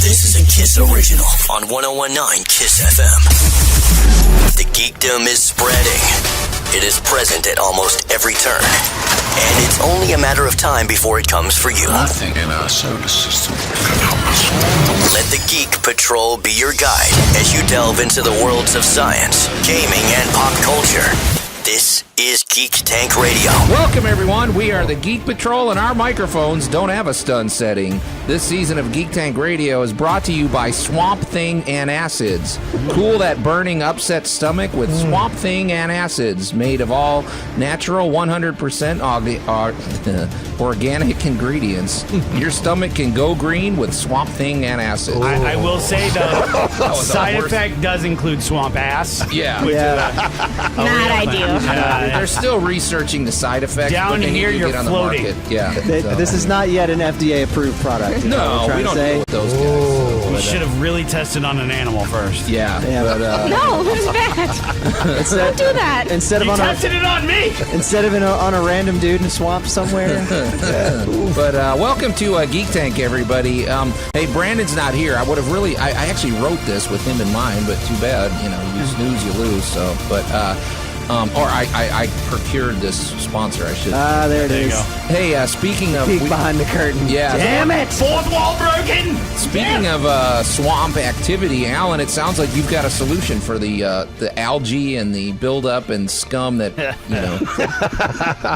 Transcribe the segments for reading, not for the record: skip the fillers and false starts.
This is a KISS original on 101.9 KISS FM. The geekdom is spreading. It is present at almost every turn. And it's only a matter of time before it comes for you. Nothing in our solar system can help us. Let the Geek Patrol be your guide as you delve into the worlds of science, gaming, and pop culture. This is Geek Tank Radio. Welcome, everyone. We are the Geek Patrol, and our microphones don't have a stun setting. This season of Geek Tank Radio is brought to you by Swamp Thing Antacids. Cool that burning, upset stomach with Swamp Thing Antacids, made of all natural 100% organic ingredients. Your stomach can go green with Swamp Thing Antacids. I will say, the side effect does include swamp ass. Yeah. Which Not ideal. They're still researching the side effects. Down but they here, need to you're get on the floating. market. Yeah. This is not yet an FDA-approved product. No, we don't deal with those guys. We should have really tested on an animal first. Yeah. Yeah. But, No, who's bad? Don't do that. Instead of You on tested it on me! on a random dude in a swamp somewhere. But welcome to Geek Tank, everybody. Hey, Brandon's not here. I would have really, I actually wrote this with him in mind, but too bad. You know, you snooze, you lose. So, but, I procured this sponsor, I should. There it is. you go. Hey, speaking of, Peek behind the curtain. Yeah. Damn it! Fourth wall broken! Speaking of swamp activity, Alan, it sounds like you've got a solution for the algae and the buildup and scum that,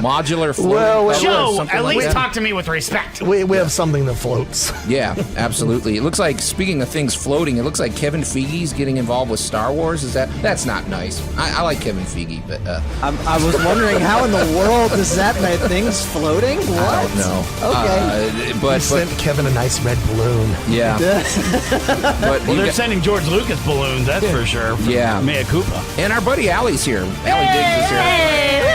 modular floating Well, cover or Joe, something at like least that? talk to me with respect. We have something that floats. Yeah, absolutely. It looks like, speaking of things floating, it looks like Kevin Feige's getting involved with Star Wars. That's not nice. I like Kevin Feige, but I was wondering how in the world does that make things floating? What? I don't know. Okay. But Sent Kevin a nice red balloon. yeah. But Well, you they're got- sending George Lucas balloons, that's for sure. Yeah. Mea Culpa. and our buddy Allie's here. Allie Diggs is here. Hey,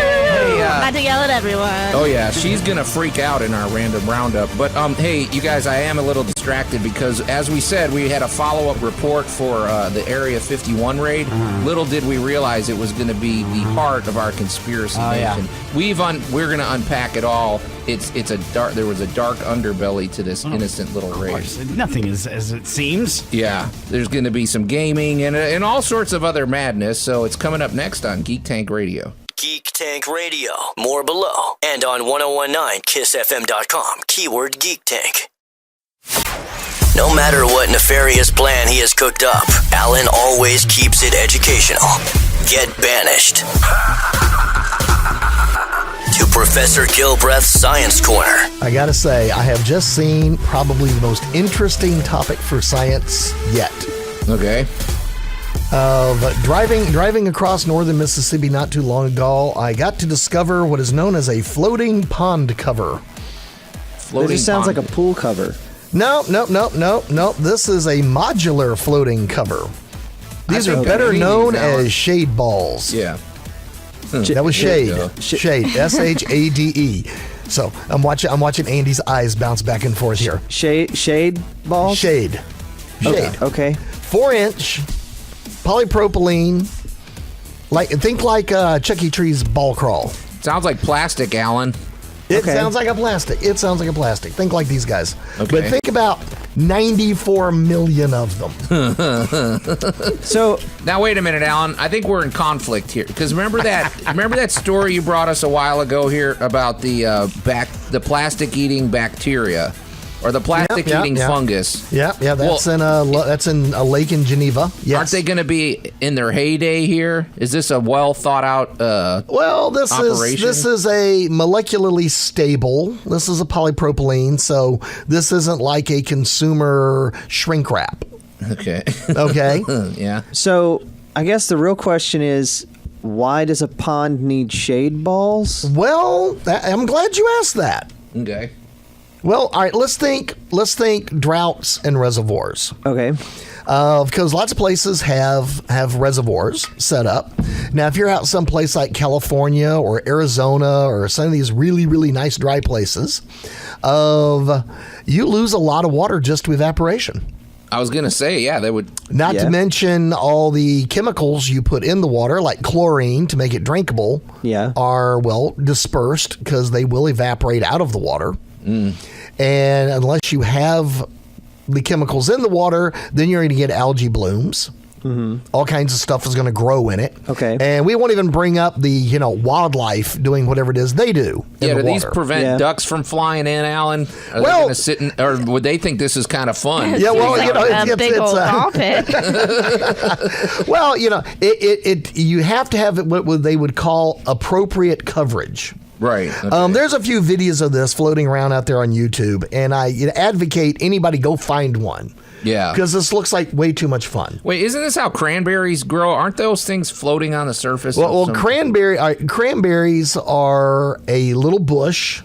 Hey, about to yell at everyone. Oh yeah, she's gonna freak out in our random roundup. But hey, you guys, I am a little distracted because, as we said, we had a follow-up report for the Area 51 raid. Little did we realize it was going to be the heart of our conspiracy nation. We're going to unpack it all. It's a dark. There was a dark underbelly to this innocent little raid. Nothing is as it seems. Yeah, there's going to be some gaming and all sorts of other madness. So it's coming up next on Geek Tank Radio. Geek Tank Radio. More below. And on 1019kissfm.com. Keyword Geek Tank. No matter what nefarious plan he has cooked up, Alan always keeps it educational. Get banished to Professor Gilbreth's Science Corner. I gotta say, I have just seen probably the most interesting topic for science yet. Okay. But driving across northern Mississippi not too long ago, I got to discover what is known as a floating pond cover. It just sounds like a pool cover. No. This is a modular floating cover. These are think better that known means, Alan. as shade balls. Yeah. That was There you shade. go. Shade. SHADE. So I'm watching Andy's eyes bounce back and forth here. Shade balls? Shade. Okay. 4-inch polypropylene. Think like Chuck E. Cheese ball crawl. Sounds like plastic, Alan. It Okay. sounds like a plastic. Think like these guys. Okay. But think about 94 million of them. So Now wait a minute, Alan. I think we're in conflict here because remember that story you brought us a while ago here about the plastic eating bacteria or the plastic eating fungus. Yeah. That's in a lake in Geneva. Yes. Aren't they going to be in their heyday here? Is this a well thought out? Well, this operation? is a molecularly stable. This is a polypropylene, so this isn't like a consumer shrink wrap. Okay. Okay. Yeah. So I guess the real question is, why does a pond need shade balls? Well, I'm glad you asked that. Okay. Well, all right, let's think droughts and reservoirs. Okay. Because lots of places have reservoirs set up. Now, if you're out someplace like California or Arizona or some of these really, really nice dry places, you lose a lot of water just to evaporation. I was going to say, yeah, they would. Not to mention all the chemicals you put in the water, like chlorine to make it drinkable, are, dispersed because they will evaporate out of the water. And unless you have the chemicals in the water, then you're going to get algae blooms. All kinds of stuff is going to grow in it. Okay. And we won't even bring up the wildlife doing whatever it is they do. Yeah, in do the these water. prevent ducks from flying in, Alan? Are they Well- going to sit in, or would they think this is kind of fun? Yeah, well, Like a big old ball pit. Well, you have to have what they would call appropriate coverage. Right. Okay. There's a few videos of this floating around out there on YouTube, and I advocate anybody go find one. Yeah. Because this looks like way too much fun. Wait, isn't this how cranberries grow? Aren't those things floating on the surface? Well, of some- cranberries are a little bush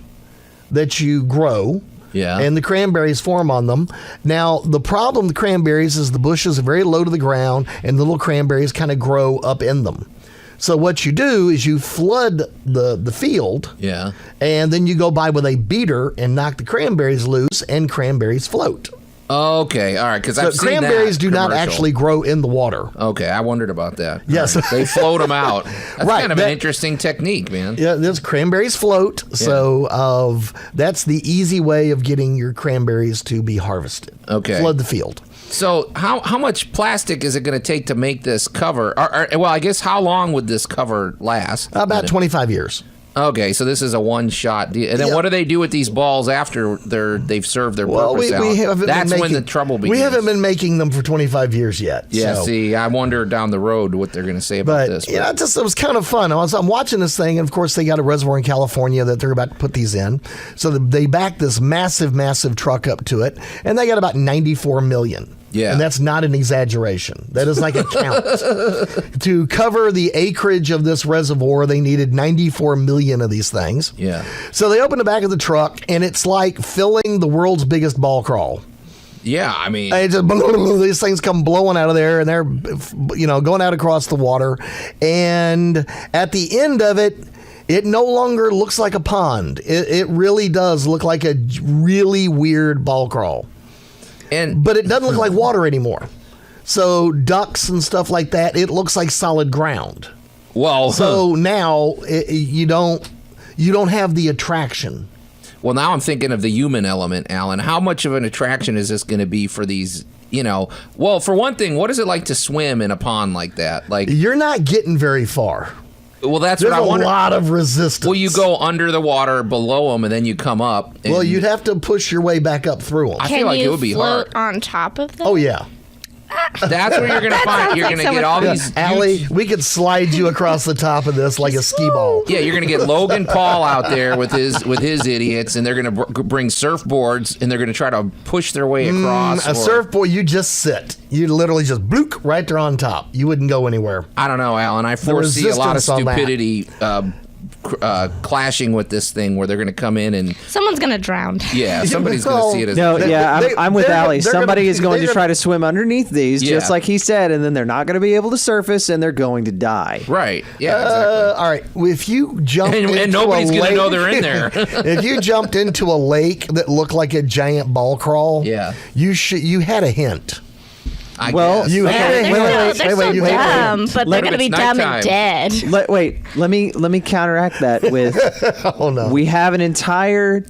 that you grow. Yeah. And the cranberries form on them. Now, the problem with cranberries is the bushes are very low to the ground, and the little cranberries kind of grow up in them. So what you do is you flood the field, Yeah. and then you go by with a beater and knock the cranberries loose, and cranberries float. Okay. All right. Because I've So seen cranberries that do not commercial. actually grow in the water. Okay, I wondered about that. Yes. All right. They float them out. That's Right, kind of that- an interesting technique, man. Yeah, there's cranberries float, so that's the easy way of getting your cranberries to be harvested. Okay. Flood the field. So how much plastic is it going to take to make this cover? Well, I guess how long would this cover last? About 25 years. Okay, so this is a one-shot deal. And then Yeah. what do they do with these balls after they've served their Well, purpose out? we haven't That's been when the making, trouble begins. We haven't been making them for 25 years yet. Yeah, so. see, I wonder down the road what they're going to say about But this. it was kind of fun. I'm watching this thing, and of course they got a reservoir in California that they're about to put these in. So they backed this massive, massive truck up to it, and they got about 94 million. Yeah. And that's not an exaggeration. That is like a count. To cover the acreage of this reservoir, they needed 94 million of these things. Yeah. So they open the back of the truck, and it's like filling the world's biggest ball crawl. Yeah, I mean, And it just, these things come blowing out of there, and they're going out across the water. And at the end of it, it no longer looks like a pond. It really does look like a really weird ball crawl. But it doesn't look like water anymore. So ducks and stuff like that, it looks like solid ground. well, So now you don't have the attraction. well, now I'm thinking of the human element, Alan. How much of an attraction is this going to be for these? Well, for one thing, what is it like to swim in a pond like that? Like, You're not getting very far. well, that's There's what I a wonder. lot of resistance. Well, you go under the water below them, and then you come up. And Well, you'd have to push your way back up through them. I Can feel like you it would be float hard. on top of them? Oh, yeah. That's where you're going to find. You're like going to get so all much these. Allie, we could slide you across the top of this like a skee ball. Yeah, you're going to get Logan Paul out there with his idiots, and they're going to bring surfboards, and they're going to try to push their way across. A or- surfboard, you just sit. You literally just bloop right there on top. You wouldn't go anywhere. I don't know, Alan. I foresee a lot of resistance on that. stupidity clashing with this thing, where they're going to come in and Someone's gonna drown. yeah, somebody's going to see it as No, yeah, I'm with Ali. they're Somebody gonna- is going to they're try to swim underneath these, Yeah. just like he said, and then they're not going to be able to surface, and they're going to die. right. Yeah, exactly. All right. If you jump And into nobody's a gonna lake, know they're in there. If you jumped into a lake that looked like a giant ball crawl, Yeah. you had a hint. I well, guess. you Yeah, had a they're hint. so, they're so dumb, but they're gonna It's be dumb nighttime. and dead. Let me counteract that with Oh no. we have an entire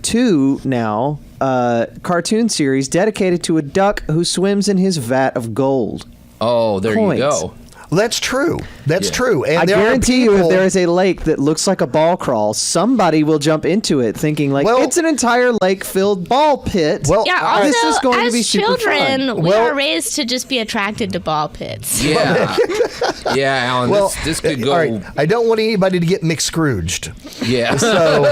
cartoon series dedicated to a duck who swims in his vat of gold. Oh, there Coins. you go. That's true. That's Yeah. true. And I there are guarantee you, if people- there is a lake that looks like a ball crawl, somebody will jump into it thinking like Well- it's an entire lake-filled ball pit. Well, Yeah, I- also, this is going to as be super children, fun. we Well- are raised to just be attracted to ball pits. Yeah, yeah, Alan. well, this could go. All right. I don't want anybody to get McScrooged. Yeah. So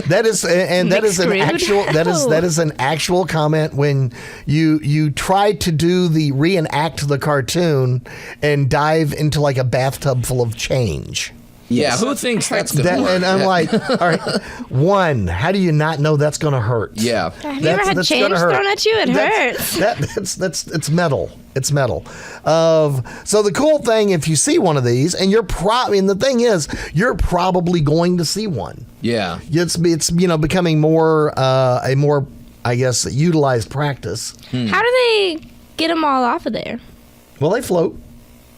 that is an McScrewed? actual that is an actual comment when you try to do the reenact the cartoon and dive into like a bathtub full of change. Yeah, who thinks that's going to That, work? and I'm like, all right, one, how do you not know that's going to hurt? yeah. Have you ever had That's change gonna hurt. thrown at you? It hurts. That's it's metal. It's metal. So the cool thing, if you see one of these, and the thing is, you're probably going to see one. Yeah. It's becoming more a more, I guess, utilized practice. How do they get them all off of there? Well, they float.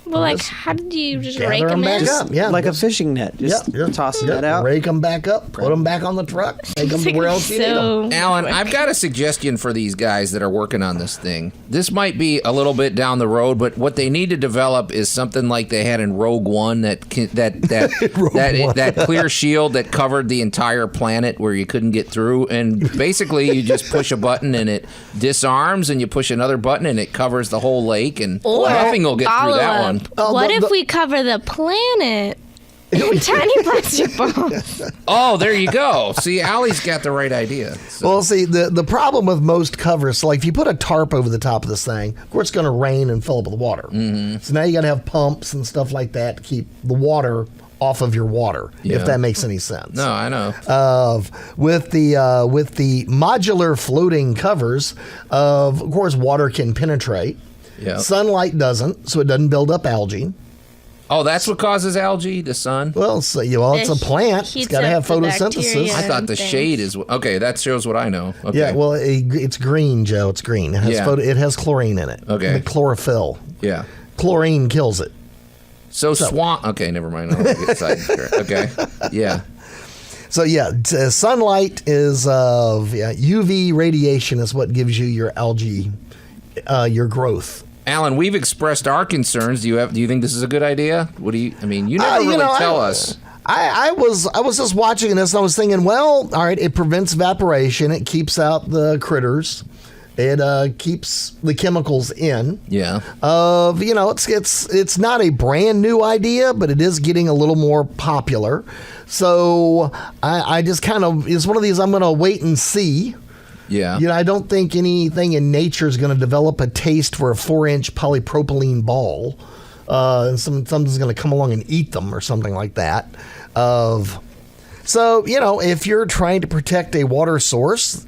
Well, like, how did you just gather rake them back in? up. Yeah, like a fishing net. Just toss that out. Rake them back up, put them back on the truck, take them to where else you need them. Alan, I've got a suggestion for these guys that are working on this thing. This might be a little bit down the road, but what they need to develop is something like they had in Rogue One, that clear shield that covered the entire planet where you couldn't get through. And basically, you just push a button and it disarms, and you push another button and it covers the whole lake, and nothing will get through that one. What if we cover the planet in tiny plastic balls? Oh, there you go. See, Allie's got the right idea. So. Well, see, the problem with most covers, so like if you put a tarp over the top of this thing, of course it's going to rain and fill up with water. Mm-hmm. So now you got to have pumps and stuff like that to keep the water off of your water, if that makes any sense. No, I know. With the modular floating covers, of course, water can penetrate. Yeah. Sunlight doesn't, so it doesn't build up algae. Oh, that's what causes algae, the sun? Well, it's a plant. It's got to have photosynthesis. I thought the shade is... Okay, that shows what I know. Okay. Yeah, well, it's green, Joe. It's green. It has it has chlorine in it. Okay. The chlorophyll. Yeah. Chlorine kills it. So swamp... Okay, never mind. I'll get sidetracked. Okay. Yeah. So, sunlight is... UV radiation is what gives you your algae, your growth. Alan, we've expressed our concerns. Do you think this is a good idea? What do you? I mean, you never really tell us. I was just watching this and I was thinking, well, all right, it prevents evaporation. It keeps out the critters. It keeps the chemicals in. Yeah. It's not a brand new idea, but it is getting a little more popular. So I just kind of, it's one of these I'm going to wait and see. Yeah. I don't think anything in nature is going to develop a taste for a 4-inch polypropylene ball. And something's going to come along and eat them or something like that. So, if you're trying to protect a water source,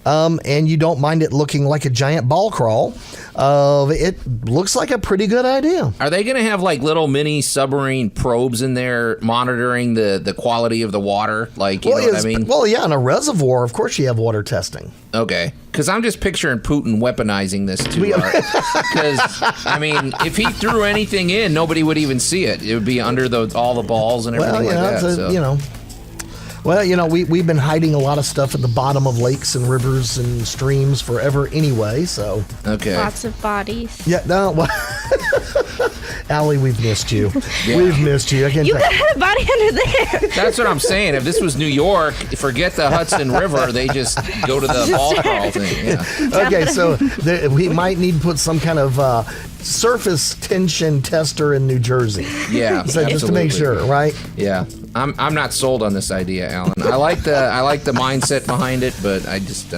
and you don't mind it looking like a giant ball crawl, it looks like a pretty good idea. Are they going to have like little mini submarine probes in there monitoring the quality of the water? Like, you know what I mean? Well, yeah, in a reservoir, of course you have water testing. Okay. Because I'm just picturing Putin weaponizing this too. Because, I mean, if he threw anything in, nobody would even see it. It would be under all the balls and everything we've been hiding a lot of stuff at the bottom of lakes and rivers and streams forever anyway, so. Okay. Lots of bodies. Yeah, no. Well, Allie, we've missed you. Yeah. We've missed you. You got a body under there. That's what I'm saying. If this was New York, forget the Hudson River. They just go to the ball crawl thing. Yeah. Okay, so we might need to put some kind of surface tension tester in New Jersey. Yeah, so just to make sure, right? Yeah. I'm not sold on this idea, Alan. I like the mindset behind it, but I just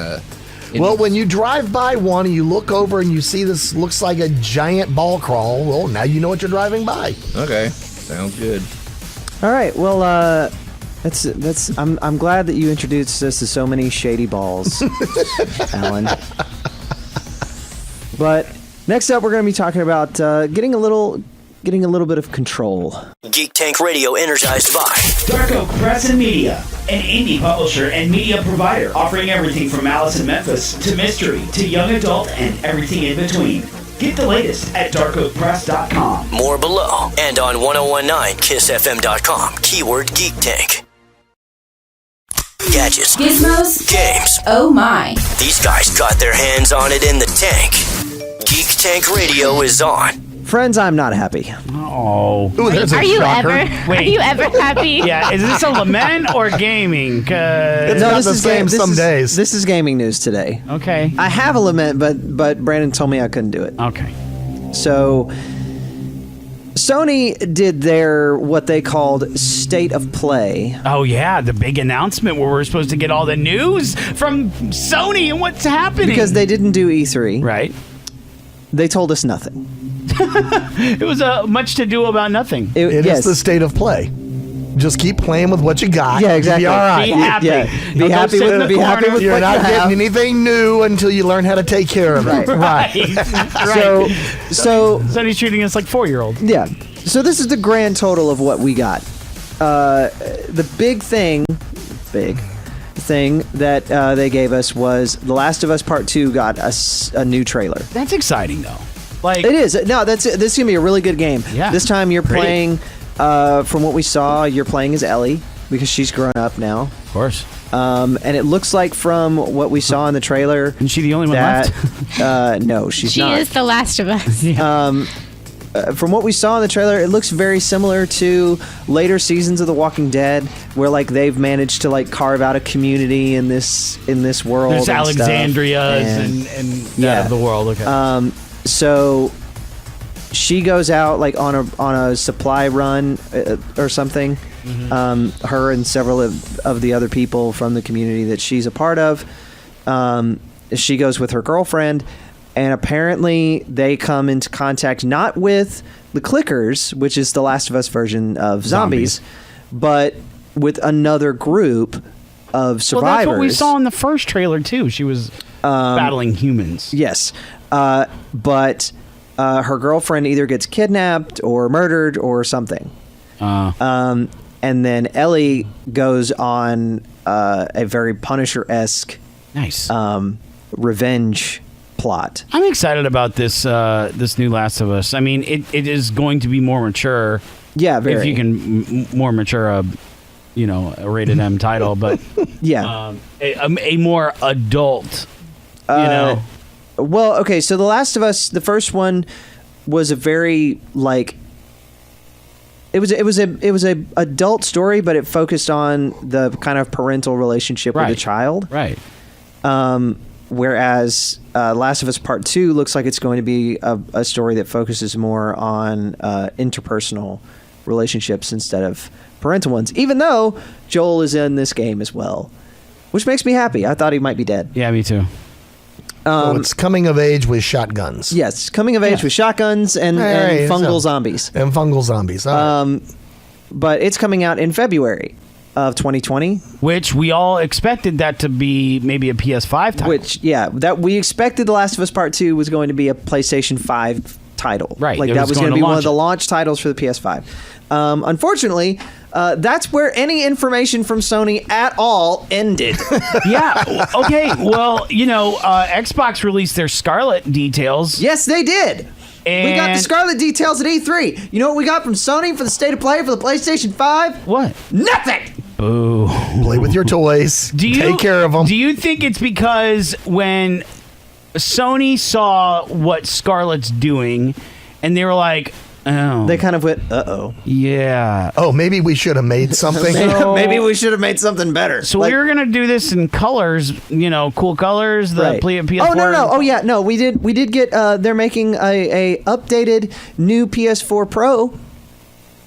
when you drive by one and you look over and you see this looks like a giant ball crawl, well, now you know what you're driving by. Okay, sounds good. All right, well, that's. I'm glad that you introduced us to so many shady balls, Alan. But next up, we're going to be talking about getting a little bit of control. Geek Tank Radio, energized by Dark Oak Press and Media, an indie publisher and media provider offering everything from Alice in Memphis to mystery to young adult and everything in between. Get the latest at darkoakpress.com. More below and on 1019kissfm.com. Keyword Geek Tank. Gadgets, gizmos, games. Oh my. These guys got their hands on it in the tank. Geek Tank Radio is on. Friends, I'm not happy. Oh. Are you ever happy? Yeah, is this a lament or gaming? It's not the same some days. This is gaming news today. Okay. I have a lament, but Brandon told me I couldn't do it. Okay. So Sony did their what they called State of Play. Oh yeah, the big announcement where we're supposed to get all the news from Sony and what's happening. Because they didn't do E3. Right. They told us nothing. It was much to do about nothing. It is the state of play. Just keep playing with what you got. Yeah, exactly. Be all right. Be happy. Yeah. Be happy with You're what not you getting have. anything new until you learn how to take care of it. Right. So Sony's treating us like 4-year-olds. Yeah. So this is the grand total of what we got. The big thing that they gave us was The Last of Us Part 2 got a new trailer. That's exciting, though. Like It is. No, this is gonna be a really good game. Yeah. This time you're Pretty. playing. From what we saw, you're playing as Ellie because she's grown up now. Of course. And it looks like from what we saw in the trailer, Isn't she the only one that no, she's She not. is the Last of Us. From what we saw in the trailer, it looks very similar to later seasons of The Walking Dead, where like they've managed to like carve out a community in this world. There's and stuff. Alexandrias and yeah. the world. Okay. So she goes out like on a supply run or something. Her and several of the other people from the community that she's a part of. She goes with her girlfriend, and apparently they come into contact not with the Clickers, which is the Last of Us version of zombies. But with another group of survivors. Well, that's what we saw in the first trailer too. She was battling humans. Yes. But her girlfriend either gets kidnapped or murdered or something. And then Ellie goes on a very Punisher-esque Nice. revenge plot. I'm excited about this new Last of Us. I mean, it is going to be more mature. Yeah, very. If you can more mature a rated M title, but Yeah. a more adult. You know. Well, okay, so The Last of Us, the first one was a very like it was a adult story, but it focused on the kind of parental relationship with the child. Right. Whereas Last of Us Part 2 looks like it's going to be a story that focuses more on interpersonal relationships instead of parental ones, even though Joel is in this game as well, which makes me happy. I thought he might be dead. Yeah, me too. So it's coming of age with shotguns. Yes, coming of age with shotguns and Right, fungal so- zombies. And fungal zombies. All right. But it's coming out in February of 2020. Which we all expected that to be maybe a PS5 title. Which, yeah, that we expected The Last of Us Part 2 was going to be a PlayStation 5 title. Right, Like it that was was going going to to be one of launch the it. launch titles for the PS5. Unfortunately, that's where any information from Sony at all ended. Yeah. Okay. Well, Xbox released their Scarlet details. Yes, they did. We got the And- Scarlet details at E3. You know what we got from Sony for the State of Play for the PlayStation 5? What? Nothing! Boo. Play with your toys. Take care of them. Do you think it's because when Sony saw what Scarlett's doing, and they were like, "Oh, They kind of went, uh-oh. yeah." Oh, maybe we should have made something. Maybe we should have made something better. So Like- we were gonna do this in colors, cool colors. The Right. PS4. Oh no! Oh yeah, no. We did get. They're making a updated new PS4 Pro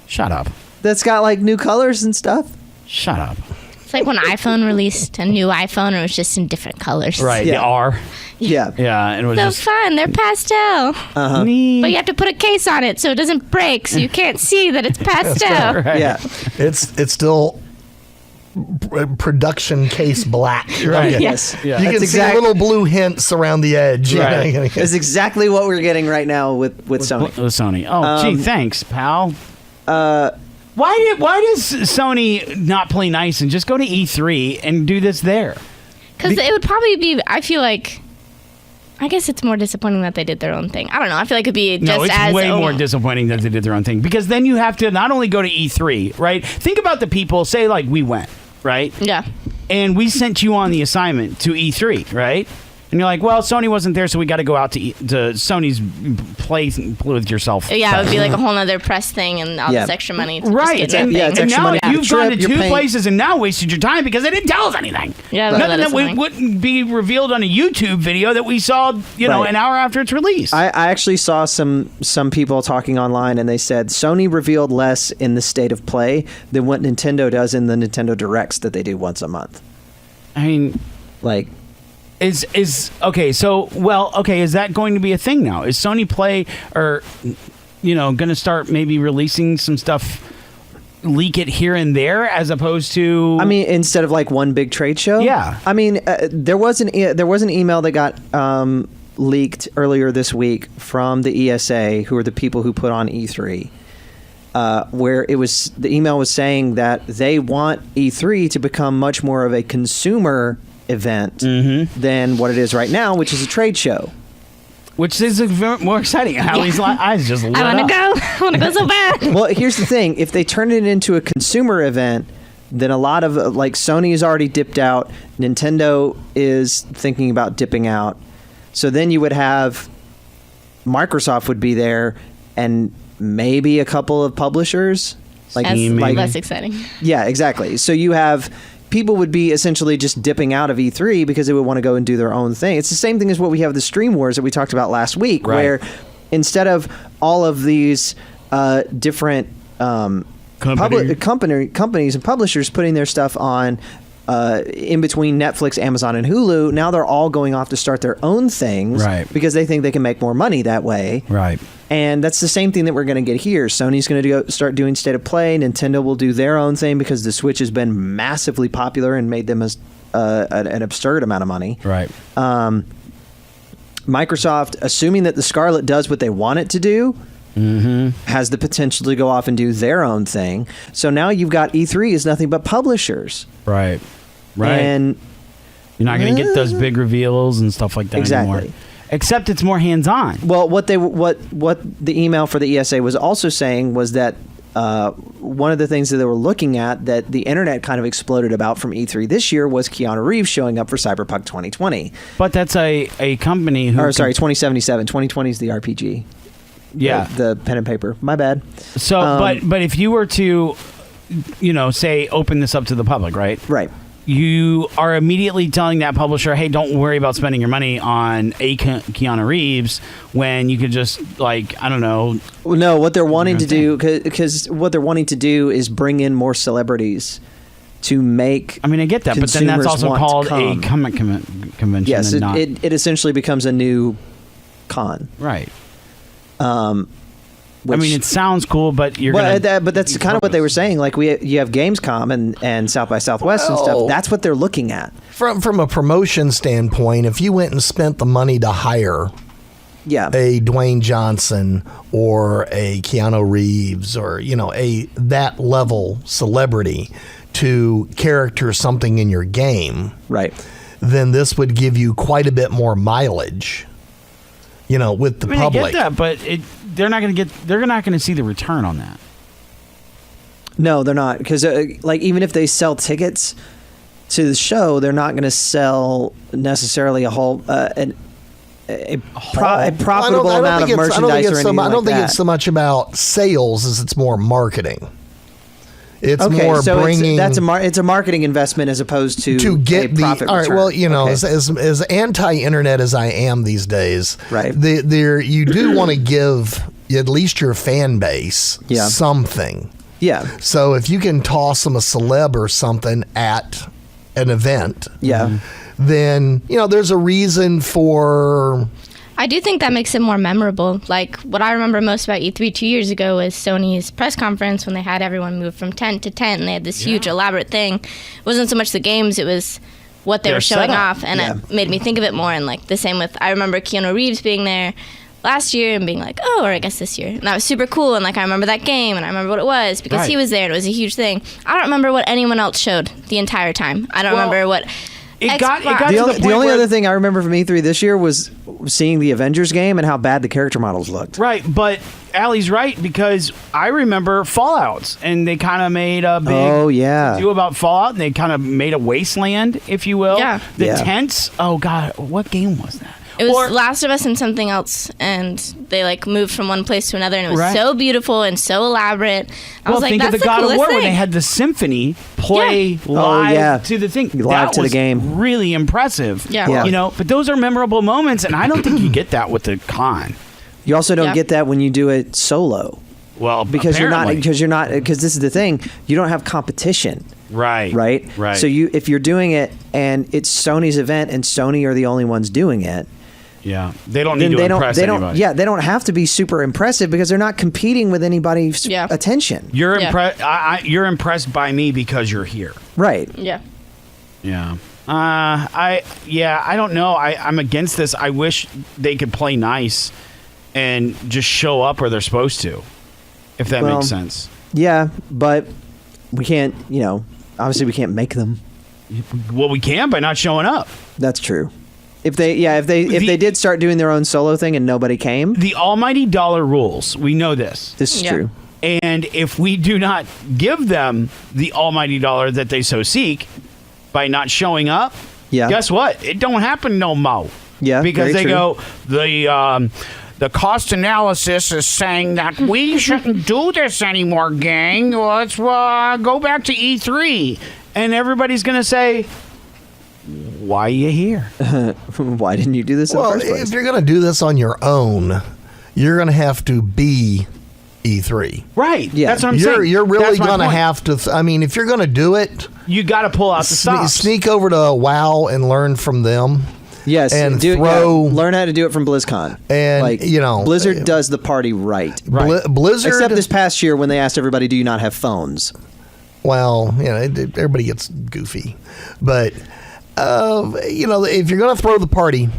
Shut up. that's got like new colors and stuff. Shut up. It's like when iPhone released a new iPhone, it was just in different colors. Right. Yeah. The R. Yeah. Yeah. And it was So just fun. They're pastel. neat. But you have to put a case on it so it doesn't break, so you can't see that it's pastel. Right. Yeah. It's still production case black. Right. Okay. Yes. Yeah. You That's can exact- see little blue hints around the edge. Right. That's exactly what we're getting right now with Sony. With Sony. Oh, gee, thanks, pal. Why does Sony not play nice and just go to E3 and do this there? Because it would probably be, I feel like, I guess it's more disappointing that they did their own thing. I don't know. I feel like it'd be just No, it's as way more disappointing that they did their own thing, because then you have to not only go to E3, right? Think about the people, say like we went, right? Yeah. And we sent you on the assignment to E3, right? And you're like, well, Sony wasn't there, so we got to go out to Sony's play with yourself. Yeah, it would be like a whole nother press thing and all Yeah. this extra money to Right. just get And, new yeah, things. it's and extra now money for the you've gone to trip, you're two paying- places and now wasted your time because they didn't tell us anything. Yeah, Nothing let us that know. wouldn't be revealed on a YouTube video that we saw, Right. an hour after it's released. I actually saw some people talking online, and they said Sony revealed less in the State of Play than what Nintendo does in the Nintendo Directs that they do once a month. I mean, Like, is okay. So, is that going to be a thing now? Is Sony Play going to start maybe releasing some stuff, leak it here and there, as opposed to? I mean, instead of like one big trade show. Yeah. I mean, there was an email that got leaked earlier this week from the ESA, who are the people who put on E3, where the email was saying that they want E3 to become much more of a consumer event than what it is right now, which is a trade show. Which is more exciting. Hallie's eyes just lit I want to up. go. I want to go so bad. Well, here's the thing: if they turn it into a consumer event, then a lot of like Sony is already dipped out. Nintendo is thinking about dipping out. So then you would have Microsoft would be there, and maybe a couple of publishers. That's less exciting. Yeah, exactly. So you have people would be essentially just dipping out of E3 because they would want to go and do their own thing. It's the same thing as what we have the Stream Wars that we talked about last week, where instead of all of these different companies and publishers putting their stuff on in between Netflix, Amazon, and Hulu, now they're all going off to start their own things because they think they can make more money that way. Right. And that's the same thing that we're going to get here. Sony's going to start doing State of Play. Nintendo will do their own thing because the Switch has been massively popular and made them an absurd amount of money. Right. Microsoft, assuming that the Scarlet does what they want it to do, has the potential to go off and do their own thing. So now you've got E3 is nothing but publishers. Right. Right. And you're not going to get those big reveals and stuff like that anymore. Except it's more hands-on. Well, what the email for the ESA was also saying was that one of the things that they were looking at that the internet kind of exploded about from E3 this year was Keanu Reeves showing up for Cyberpunk 2020. But that's a company who... 2077. 2020 is the RPG. Yeah. The pen and paper. My bad. So, but if you were to, say, open this up to the public, right? Right. You are immediately telling that publisher, hey, don't worry about spending your money on Keanu Reeves when you could just, I don't know. Well, no, what they're wanting to do, because what they're wanting to do is bring in more celebrities to make. I mean, I get that, but then that's also called a comic convention. Yes, and it essentially becomes a new con. Right. It sounds cool, but you're but that's kind of what they were saying. Like you have Gamescom and South by Southwest and stuff. That's what they're looking at. From a promotion standpoint, if you went and spent the money to hire a Dwayne Johnson or a Keanu Reeves or that level celebrity to character something in your game, right? Then this would give you quite a bit more mileage. With the public. I get that, but they're not going to see the return on that. No, they're not, because even if they sell tickets to the show, they're not going to sell necessarily a whole a profitable amount of merchandise or anything like that. I don't think it's so much about sales as it's more marketing. It's more bringing. It's a marketing investment as opposed to get a profit all right. return. Well, as anti-internet as I am these days, right? You do want to give at least your fan base something. Yeah. So if you can toss them a celeb or something at an event, then there's a reason for. I do think that makes it more memorable. Like, what I remember most about E3 2 years ago was Sony's press conference when they had everyone move from tent to tent, and they had this huge elaborate thing. It wasn't so much the games, it was what they were showing off, and it made me think of it more. And the same with, I remember Keanu Reeves being there last year and being like, or I guess this year. And that was super cool, and I remember that game, and I remember what it was, because he was there, and it was a huge thing. I don't remember what anyone else showed the entire time. I don't remember what... It got the only other thing I remember from E3 this year was seeing the Avengers game and how bad the character models looked. Right, but Allie's right, because I remember Fallouts, and they kind of made a big deal about Fallout, and they kind of made a wasteland, if you will. Yeah. The tents. Oh God, what game was that? It was Last of Us and something else, and they moved from one place to another, and it was so beautiful and so elaborate. I was like, think that's of the God of War thing. when they had the symphony play live to the thing. Live to the game. Really impressive. Yeah. But those are memorable moments, and I don't think you get that with the con. You also don't get that when you do it solo. Well, because this is the thing, you don't have competition. Right. So if you're doing it and it's Sony's event and Sony are the only ones doing it. Yeah, they don't need to impress anybody. Yeah, they don't have to be super impressive because they're not competing with anybody's attention. You're you're impressed by me because you're here. Right. Yeah. Yeah. I don't know. I'm against this. I wish they could play nice and just show up where they're supposed to, if that makes sense. Yeah, but we can't, obviously we can't make them. Well, we can by not showing up. That's true. If they did start doing their own solo thing and nobody came, The almighty dollar rules. We know this. this is Yeah. true. And if we do not give them the almighty dollar that they so seek by not showing up, Yeah. guess what? It don't happen no more. Yeah, because very they true. go the cost analysis is saying that we shouldn't do this anymore, gang. Let's go back to E3, and everybody's gonna say, "Why are you here?" Why didn't you do this in Well, the first place? if you're going to do this on your own, you're going to have to be E3. Right? Yeah. That's what I'm saying. You're really That's my going to point. have to. I mean, if you're going to do it, You got to pull out the stops. sneak over to WoW and learn from them. Yes, and learn how to do it from BlizzCon. And, you know, Blizzard does the party right. Blizzard. Except this past year when they asked everybody, "Do you not have phones?" Well, you know, everybody gets goofy, but you know, if you're going to throw the party,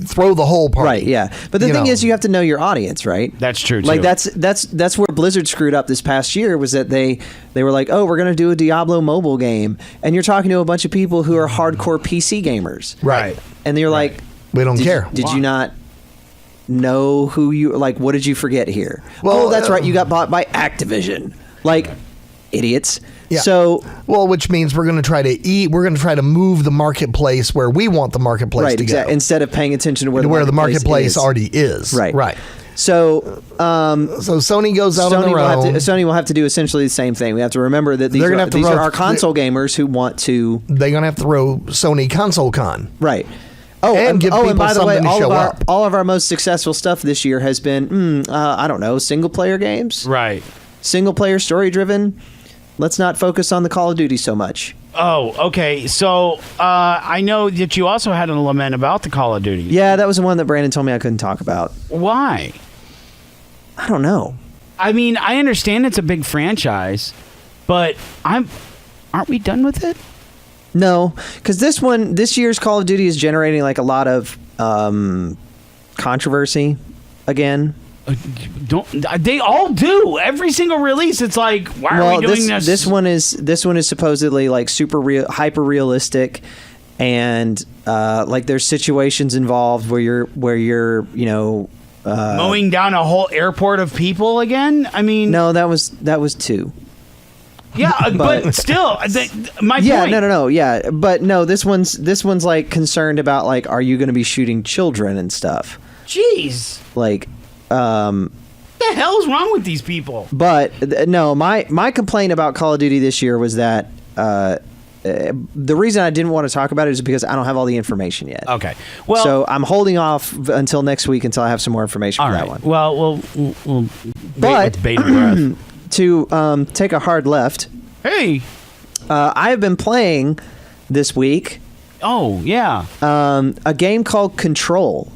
throw the whole party. Right, yeah. But the thing is, you have to know your audience, right? That's true, Like too. that's where Blizzard screwed up this past year, was that they were like, "Oh, we're going to do a Diablo mobile game," and you're talking to a bunch of people who are hardcore PC gamers, Right. and you're like, We don't care. Did you not know who you like? What did you forget here? Well, Oh, that's right, you got bought by Activision. Like, idiots. Yeah. So well, which means we're going to try to We're going to try to move the marketplace where we want the marketplace right, to go. exactly. Instead of paying attention to where the marketplace is. already is. Right. Right. So So Sony goes out on their own. Sony will have to do essentially the same thing. We have to remember that these They're are, gonna have to these throw- are our console gamers who want to. They're going to have to throw Sony Console Con. Right. Oh, And give and people by the way, something to show up. all of our most successful stuff this year has been, I don't know, single player games, Right. single player story driven. Let's not focus on the Call of Duty so much. Oh, okay. So I know that you also had a lament about the Call of Duty. Yeah, that was the one that Brandon told me I couldn't talk about. Why? I don't know. I mean, I understand it's a big franchise, but aren't we done with it? No, because this year's Call of Duty is generating like a lot of controversy again. Don't they all do? Every single release, it's like, why are we doing this? This one is supposedly like super real, hyper realistic, and like there's situations involved where you're mowing down a whole airport of people again. I mean, no, that was 2. yeah, but still, my Yeah, point. no, yeah, but no, this one's like concerned about like, are you going to be shooting children and stuff? Jeez, Like, what the hell's wrong with these people? but no, my complaint about Call of Duty this year was that the reason I didn't want to talk about it is because I don't have all the information yet. Okay, well, So I'm holding off until next week until I have some more information all for right. that one. Well, we'll But- with bated breath. To take a hard left, Hey, I have been playing this week oh yeah. a game called Control.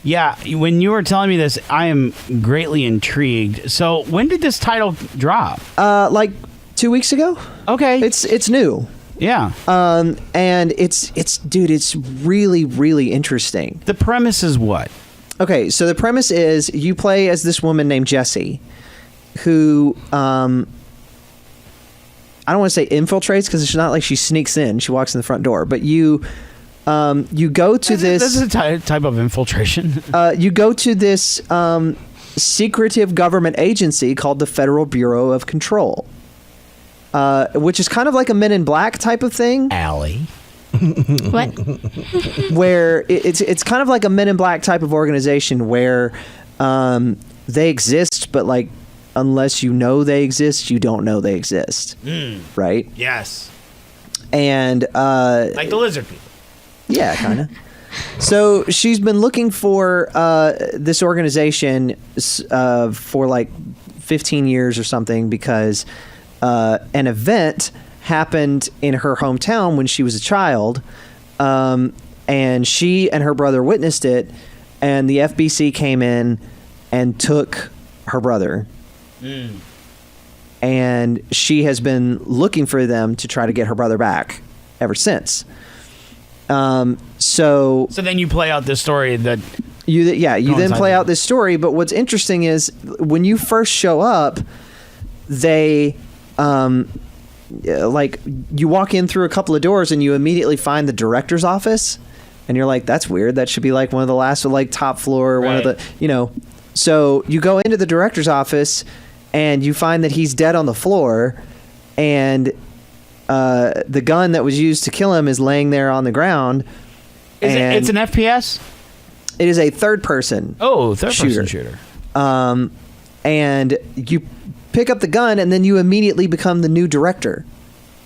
Yeah, when you were telling me this, I am greatly intrigued. So, when did this title drop? Like 2 weeks ago. Okay. It's new. Yeah. And it's really, really interesting. The premise is what? Okay, so the premise is you play as this woman named Jessie, who I don't want to say infiltrates because it's not like she sneaks in. She walks in the front door, but you go to This this. is a type of infiltration. You go to this secretive government agency called the Federal Bureau of Control, which is kind of like a Men in Black type of thing. Allie. What? Where it's kind of like a Men in Black type of organization where they exist, but like unless you know they exist, you don't know they exist, right? Yes. And Like the lizard people. yeah, kind of. So she's been looking for this organization for like 15 years or something because an event happened in her hometown when she was a child, and she and her brother witnessed it, and the FBC came in and took her brother. And she has been looking for them to try to get her brother back ever since. So then you play out this story that you then Coincides play with out this story. But what's interesting is when you first show up, they like you walk in through a couple of doors and you immediately find the director's office, And you're like, that's weird. That should be like one of the last, like top floor, one of Right. the, So you go into the director's office and you find that he's dead on the floor, and the gun that was used to kill him is laying there on the ground. It's an FPS? It is a third-person. Oh, third-person shooter. And you pick up the gun, and then you immediately become the new director.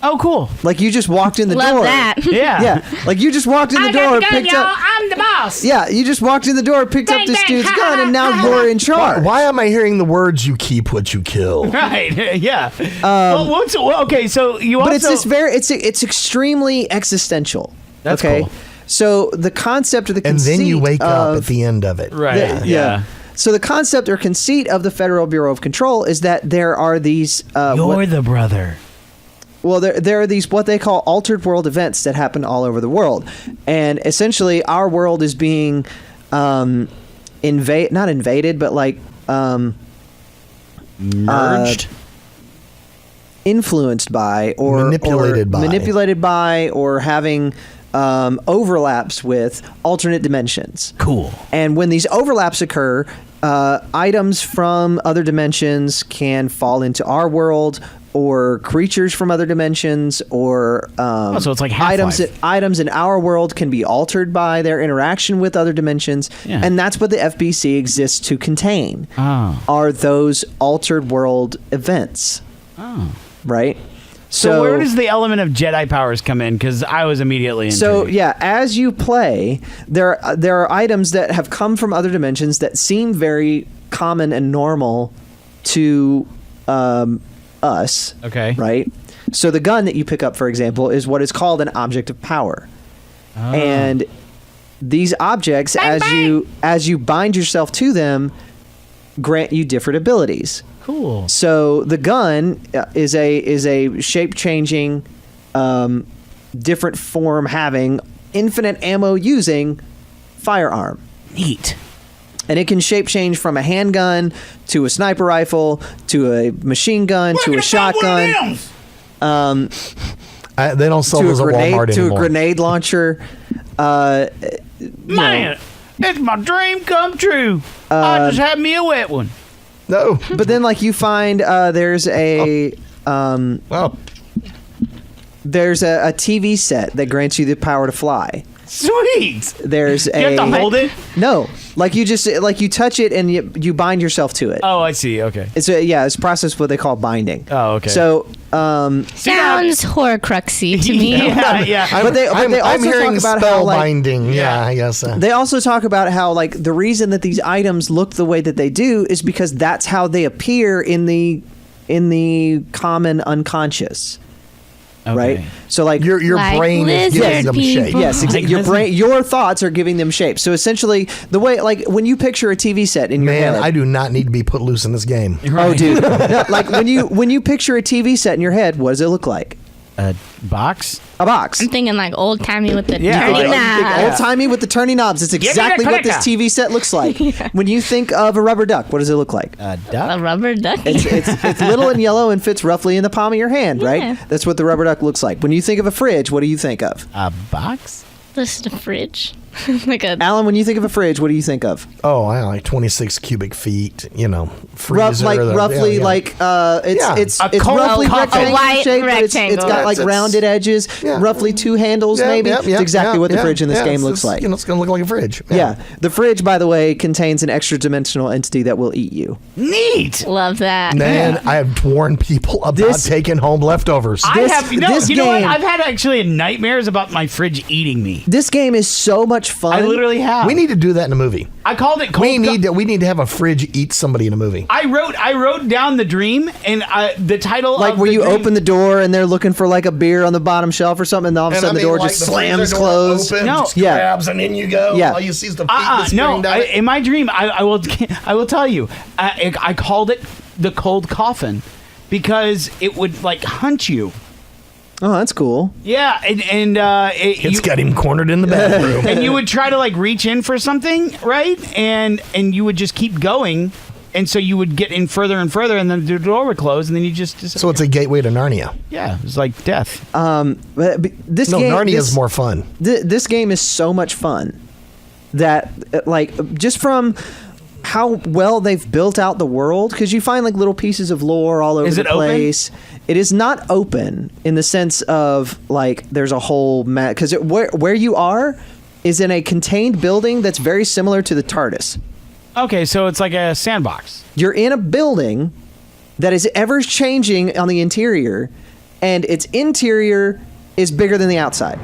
Oh, cool. Like you just walked in the Love door. that. Yeah. Yeah, like you just walked in the door, picked up. I'm the boss. Yeah, you just walked in the door, picked up Dang, this dang, dude's ha, gun, ha, and now ha, you're in charge. Why am I hearing the words "you keep what you kill"? Right. Yeah. Okay, so you also... But it's this it's extremely existential. That's okay. cool. So the concept or the And conceit then you wake up of- at the end of it. Right. yeah. So the concept or conceit of the Federal Bureau of Control is that there are these You're the brother. Well, there are these what they call altered world events that happen all over the world, and essentially our world is being not invaded, but like Merged. influenced by or manipulated by or having overlaps with alternate dimensions. Cool. And when these overlaps occur, items from other dimensions can fall into our world, or creatures from other dimensions, or so it's like items Half-Life. in our world can be altered by their interaction with other dimensions. Yeah. And that's what the FBC exists to contain. Oh. Are those altered world events. Oh. Right? So where does the element of Jedi powers come in? Because I was immediately intrigued. So yeah, as you play, there are items that have come from other dimensions that seem very common and normal to us. Okay. Right? So the gun that you pick up, for example, is what is called an object of power. Oh. And these objects, as you bind yourself to them, grant you different abilities. Cool. So the gun is a shape-changing, different form having, infinite ammo using firearm. Neat. And it can shape change from a handgun to a sniper rifle to a machine gun to a shotgun. They don't sell to those a at grenade Walmart to anymore. a grenade launcher. Man, it's my dream come true. I just had me a wet one. No. But then, like, you find there's a there's a TV set that grants you the power to fly. Sweet. There's You have to hold it? No, like you just you touch it and you bind yourself to it. Oh, I see. Okay. It's a process what they call binding. Oh, okay. So Sounds Horcruxy to me. yeah. But they also I'm hearing talk about spell how, like, binding. Yeah, I guess. They also talk about how, like, the reason that these items look the way that they do is because that's how they appear in the common unconscious. Okay. Right? So, like, your Like brain is giving them lizard shape. people. yes, exactly. Your thoughts are giving them shape. So essentially, the way, like, when you picture a TV set in your Man, head, I do not need to be put loose in this game. oh, dude, No, like when you picture a TV set in your head, what does it look like? A box? A box. I'm thinking like old timey with the Yeah, turning like- knob. Old timey with the turning knobs. It's me the exactly what this clicker. TV set looks like. When you think of a rubber duck, what does it look like? A duck? A rubber duck. It's little and yellow and fits roughly in the palm of your hand, right? Yeah. That's what the rubber duck looks like. When you think of a fridge, what do you think of? A box? Just a fridge. Like a Alan, when you think of a fridge, what do you think of? Oh, I like 26 cubic feet. Freezer. Roughly, yeah. like it's A it's cold roughly cup. rectangular A white shape, but it's rectangle. got like It's- rounded edges, yeah. roughly two handles, maybe. It's exactly what the fridge in this game looks like. It's going to look like a fridge. Yeah, the fridge, by the way, contains an extra-dimensional entity that will eat you. Neat. love that. Man, I have warned people about This- taking home leftovers. I This- have, this you know what? game- I've had actually nightmares about my fridge eating me. This game is so much fun. I literally have. We need to do that in a movie. I called it cold We need to have a fridge eat somebody in a movie. I wrote down the dream and the title like of where the you dream, open the door and they're looking for like a beer on the bottom shelf or something, and all of a sudden the door just slams closed. No. just Yeah. grabs, and in you go. Yeah. All you see is the feet no, down. in my dream, I will tell you, I called it the cold coffin because it would like hunt you. Oh, that's cool. Yeah, and It's got him cornered in the bathroom. and you would try to like reach in for something, right? And you would just keep going, And so you would get in further and further, and then the door would close, and then you just disappear. So it's a gateway to Narnia. Yeah, it's like death. But this game, Narnia is more fun. This game is so much fun that, like, just from how well they've built out the world, because you find like little pieces of lore all over Is the it open? place. It is not open in the sense of like there's a whole map, because where you are is in a contained building that's very similar to the TARDIS. Okay, so it's like a sandbox. You're in a building that is ever changing on the interior, and its interior is bigger than the outside.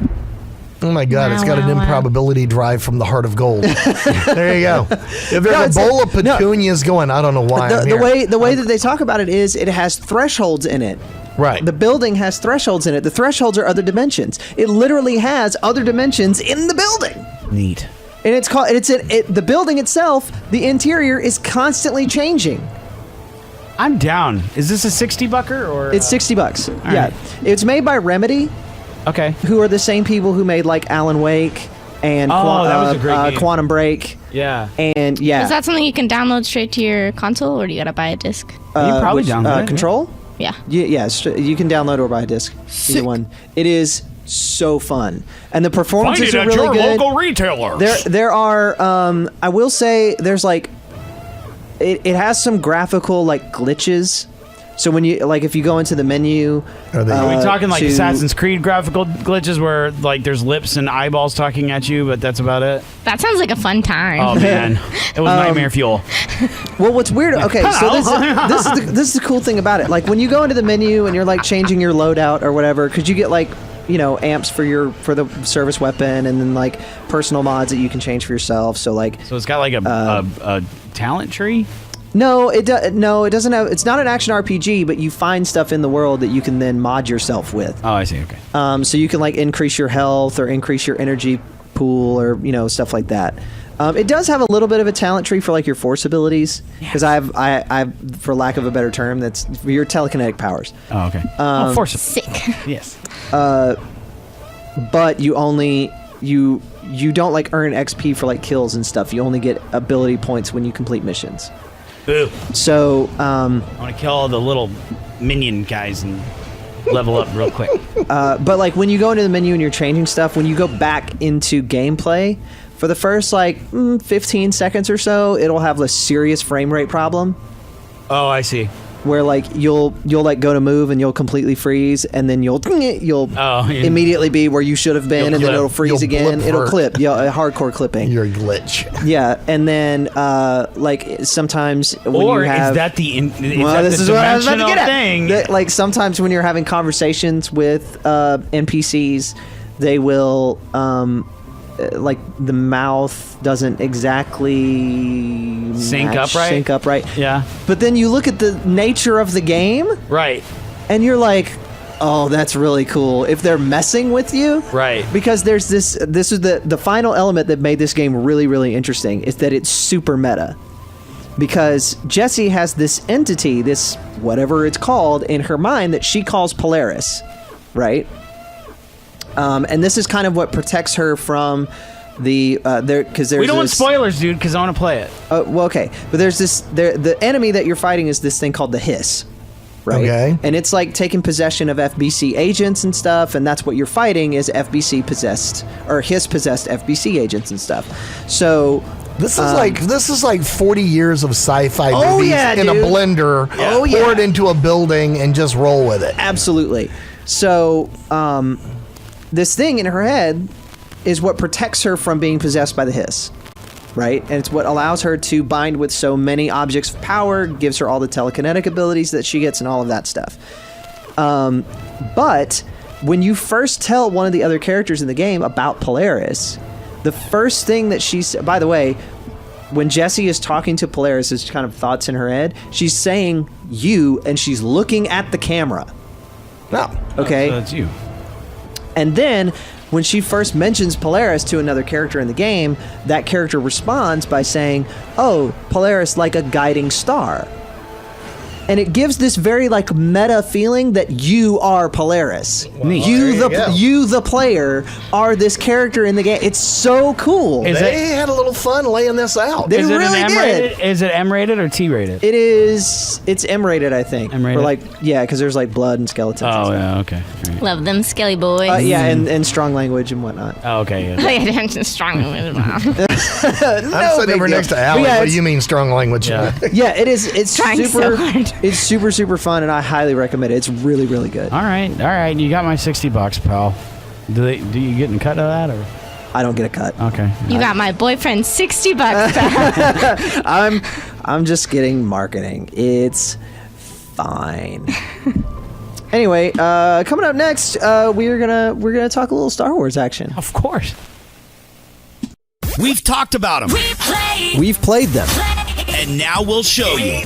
Oh my God, it's got an Wow. improbability drive from the heart of gold. There you go. If there's a bowl of petunias going, I don't know why. The way that they talk about it is it has thresholds in it. Right. The building has thresholds in it. The thresholds are other dimensions. It literally has other dimensions in the building. Neat. And it's called. The building itself. The interior is constantly changing. I'm down. Is this a $60 or? It's $60. Yeah, right. it's made by Remedy, Okay. who are the same people who made like Alan Wake and that was a great game. Quantum Break. Yeah. And yeah, Is that something you can download straight to your console, or do you gotta buy a disc? You probably download it, Control. Yeah. Yes, you can download or buy a disc. Either one. It is so fun, and the performances are really good. retailer. There are. I will say there's like, it has some graphical like glitches. So when you like, if you go into the menu, Are they- Are we talking like to- Assassin's Creed graphical glitches where like there's lips and eyeballs talking at you, but that's about it? That sounds like a fun time. Oh man, it was nightmare fuel. Well, what's weird? Okay, so this is the cool thing about it. Like when you go into the menu and you're like changing your loadout or whatever, because you get like, you know, amps for the service weapon, and then like personal mods that you can change for yourself. So like, So it's got like a talent tree. no, it doesn't have. It's not an action RPG, but you find stuff in the world that you can then mod yourself with. Oh, I see. Okay. So you can like increase your health or increase your energy pool or, you know, stuff like that. It does have a little bit of a talent tree for like your force abilities, because I for lack of a better term, that's your telekinetic powers. Oh, okay. Force. Sick. Yes. But you don't like earn XP for like kills and stuff. You only get ability points when you complete missions. Boo. So I want to kill all the little minion guys and level up real quick. but like when you go into the menu and you're changing stuff, when you go back into gameplay, for the first like 15 seconds or so, it'll have a serious frame rate problem Oh, I see. where like you'll like go to move and you'll completely freeze, and then you'll yeah. immediately be where you should have been, You'll and then clip. it'll freeze You'll again. blip It'll hurt. clip. Yeah, hardcore clipping. You're a glitch. Yeah, and then like sometimes when Or you have is that the well, this is what I was about to dimensional get at. thing? That, like sometimes when you're having conversations with NPCs, they will like the mouth doesn't exactly Sync up right? Sync up right. Yeah. But then you look at the nature of the game, Right. and you're like, oh, that's really cool. If they're messing with you, Right. because there's this is the final element that made this game really, really interesting, is that it's super meta. Because Jessie has this entity, this whatever it's called, in her mind that she calls Polaris, right? And this is kind of what protects her from the because there's We don't want this, spoilers, dude, because I want to play it. well, okay, but there's this the enemy that you're fighting is this thing called the Hiss, right? Okay. And it's like taking possession of FBC agents and stuff, and that's what you're fighting is FBC possessed or Hiss possessed FBC agents and stuff. So This is like 40 years of sci-fi Oh, movies yeah, in a dude. blender, Oh, yeah. poured into a building, and just roll with it. absolutely. So this thing in her head is what protects her from being possessed by the Hiss, right? And it's what allows her to bind with so many objects of power, gives her all the telekinetic abilities that she gets and all of that stuff. But when you first tell one of the other characters in the game about Polaris, the first thing that by the way, when Jessie is talking to Polaris, it's kind of thoughts in her head, she's saying you, and she's looking at the camera. No. Okay? So that's you. And then when she first mentions Polaris to another character in the game, that character responds by saying, "Oh, Polaris like a guiding star." and it gives this very like meta feeling that you are Polaris. You the player are this character in the game. It's so cool. They had a little fun laying this out. They really did. Is it M-rated or T-rated? It's M-rated, I think. M-rated? Or like, yeah, because there's like blood and skeletons. Oh, and yeah, okay. Right. Love them skelly boys. yeah, and strong language and whatnot. Oh, okay, yeah. Oh, yeah, strong language. I'm sitting over next to Allie. Yeah, What do you mean strong language? Yeah. Yeah, it is. It's Trying super. so hard. It's super fun, and I highly recommend it. It's really good. All right. You got my $60, pal. Do you get a cut of that, or? I don't get a cut. Okay. You got my boyfriend $60 back. I'm just getting marketing. It's fine. Anyway, coming up next, we're gonna talk a little Star Wars action. Of course. We've talked about them, We've played them. and now we'll show you.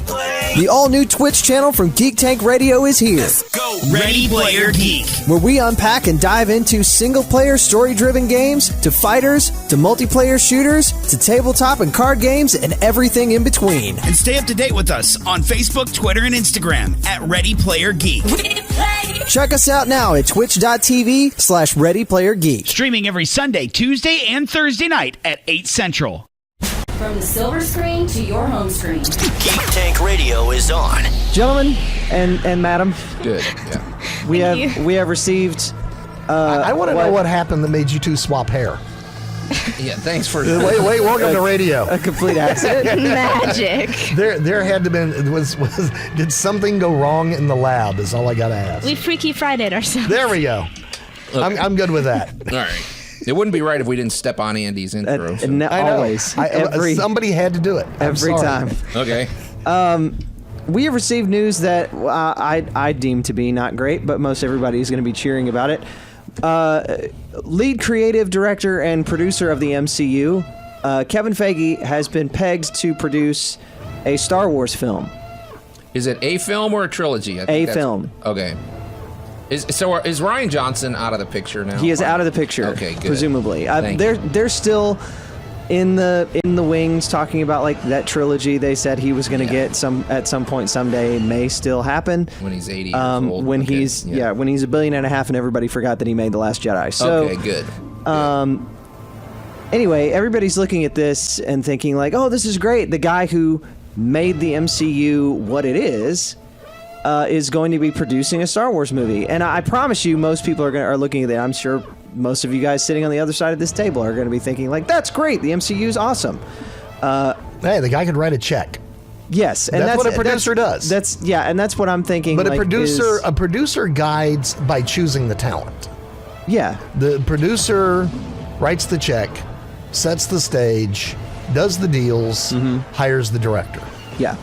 The all-new Twitch channel from Geek Tank Radio is here, Go Ready Player Geek. where we unpack and dive into single-player, story-driven games, to fighters, to multiplayer shooters, to tabletop and card games, and everything in between. And stay up to date with us on Facebook, Twitter, and Instagram at Ready Player Geek. Check us out now at twitch.tv/ReadyPlayerGeek. Streaming every Sunday, Tuesday, and Thursday night at 8 Central. From the silver screen to your home screen. Geek Tank Radio is on. Gentlemen and madam, Good. Yeah. we have received. I want to know what happened that made you two swap hair. Yeah. Thanks for. Wait, welcome to radio. A complete accident. Magic. There had to been did something go wrong in the lab? Is all I gotta ask. We Freaky Friday'd ourselves. There we go. I'm good with that. All right. It wouldn't be right if we didn't step on Andy's intro. so- I know. Always. Somebody had to do it. I'm Every sorry. time. Okay. We have received news that I deem to be not great, but most everybody is going to be cheering about it. Lead creative director and producer of the MCU, Kevin Feige, has been pegged to produce a Star Wars film. Is it a film or a trilogy? I think A that's- film. Okay. Is Ryan Johnson out of the picture now? He is out of the picture. Okay, good. Presumably, Thank they're still in the wings talking about like that trilogy. They said he was going to get at some point someday. May still happen When he's 80 years old. when Okay, he's when he's $1.5 billion and everybody forgot that he made The Last Jedi. So Okay, good. anyway, everybody's looking at this and thinking like, oh, this is great. The guy who made the MCU what it is going to be producing a Star Wars movie. And I promise you, most people are looking at that. I'm sure most of you guys sitting on the other side of this table are going to be thinking like, that's great. The MCU is awesome. Hey, the guy could write a check. Yes, and That's what a producer does. And that's what I'm thinking. But like, a producer guides by choosing the talent. yeah. The producer writes the check, sets the stage, does the deals, hires the director. Yeah.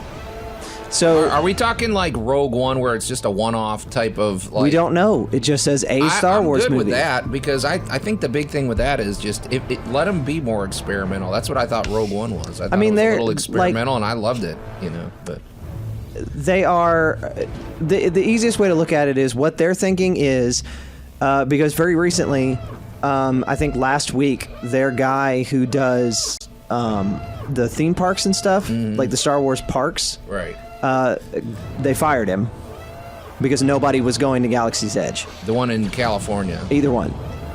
So Are we talking like Rogue One, where it's just a one-off type of like? we don't know. It just says a Star Wars I'm good movie. with that because I think the big thing with that is just let them be more experimental. That's what I thought Rogue One was. I mean, it was they're a little like- experimental, and I loved it. But They are the easiest way to look at it is what they're thinking is because very recently, I think last week, their guy who does the theme parks and stuff, like the Star Wars parks, right, they fired him because nobody was going to Galaxy's Edge. the one in California. Either one.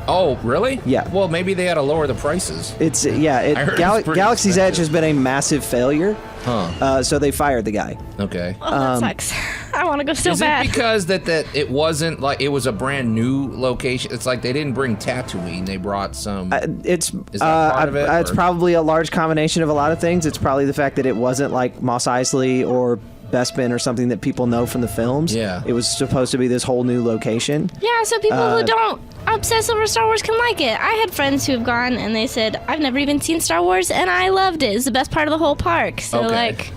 Oh, really? Yeah. Well, maybe they had to lower the prices. It's I heard it's pretty Galaxy's Edge has expensive. been a massive failure. Huh. So they fired the guy. Okay. Oh, that sucks. I want to go so Is bad. it because that it wasn't like it was a brand new location? It's like they didn't bring Tatooine; they brought some. It's Is that part of it, it's or- probably a large combination of a lot of things. It's probably the fact that it wasn't like Mos Eisley or Bespin or something that people know from the films. Yeah. It was supposed to be this whole new location. Yeah, so people who don't obsess over Star Wars can like it. I had friends who have gone and they said, I've never even seen Star Wars and I loved it. It's the best part of the whole park. So, Okay. like,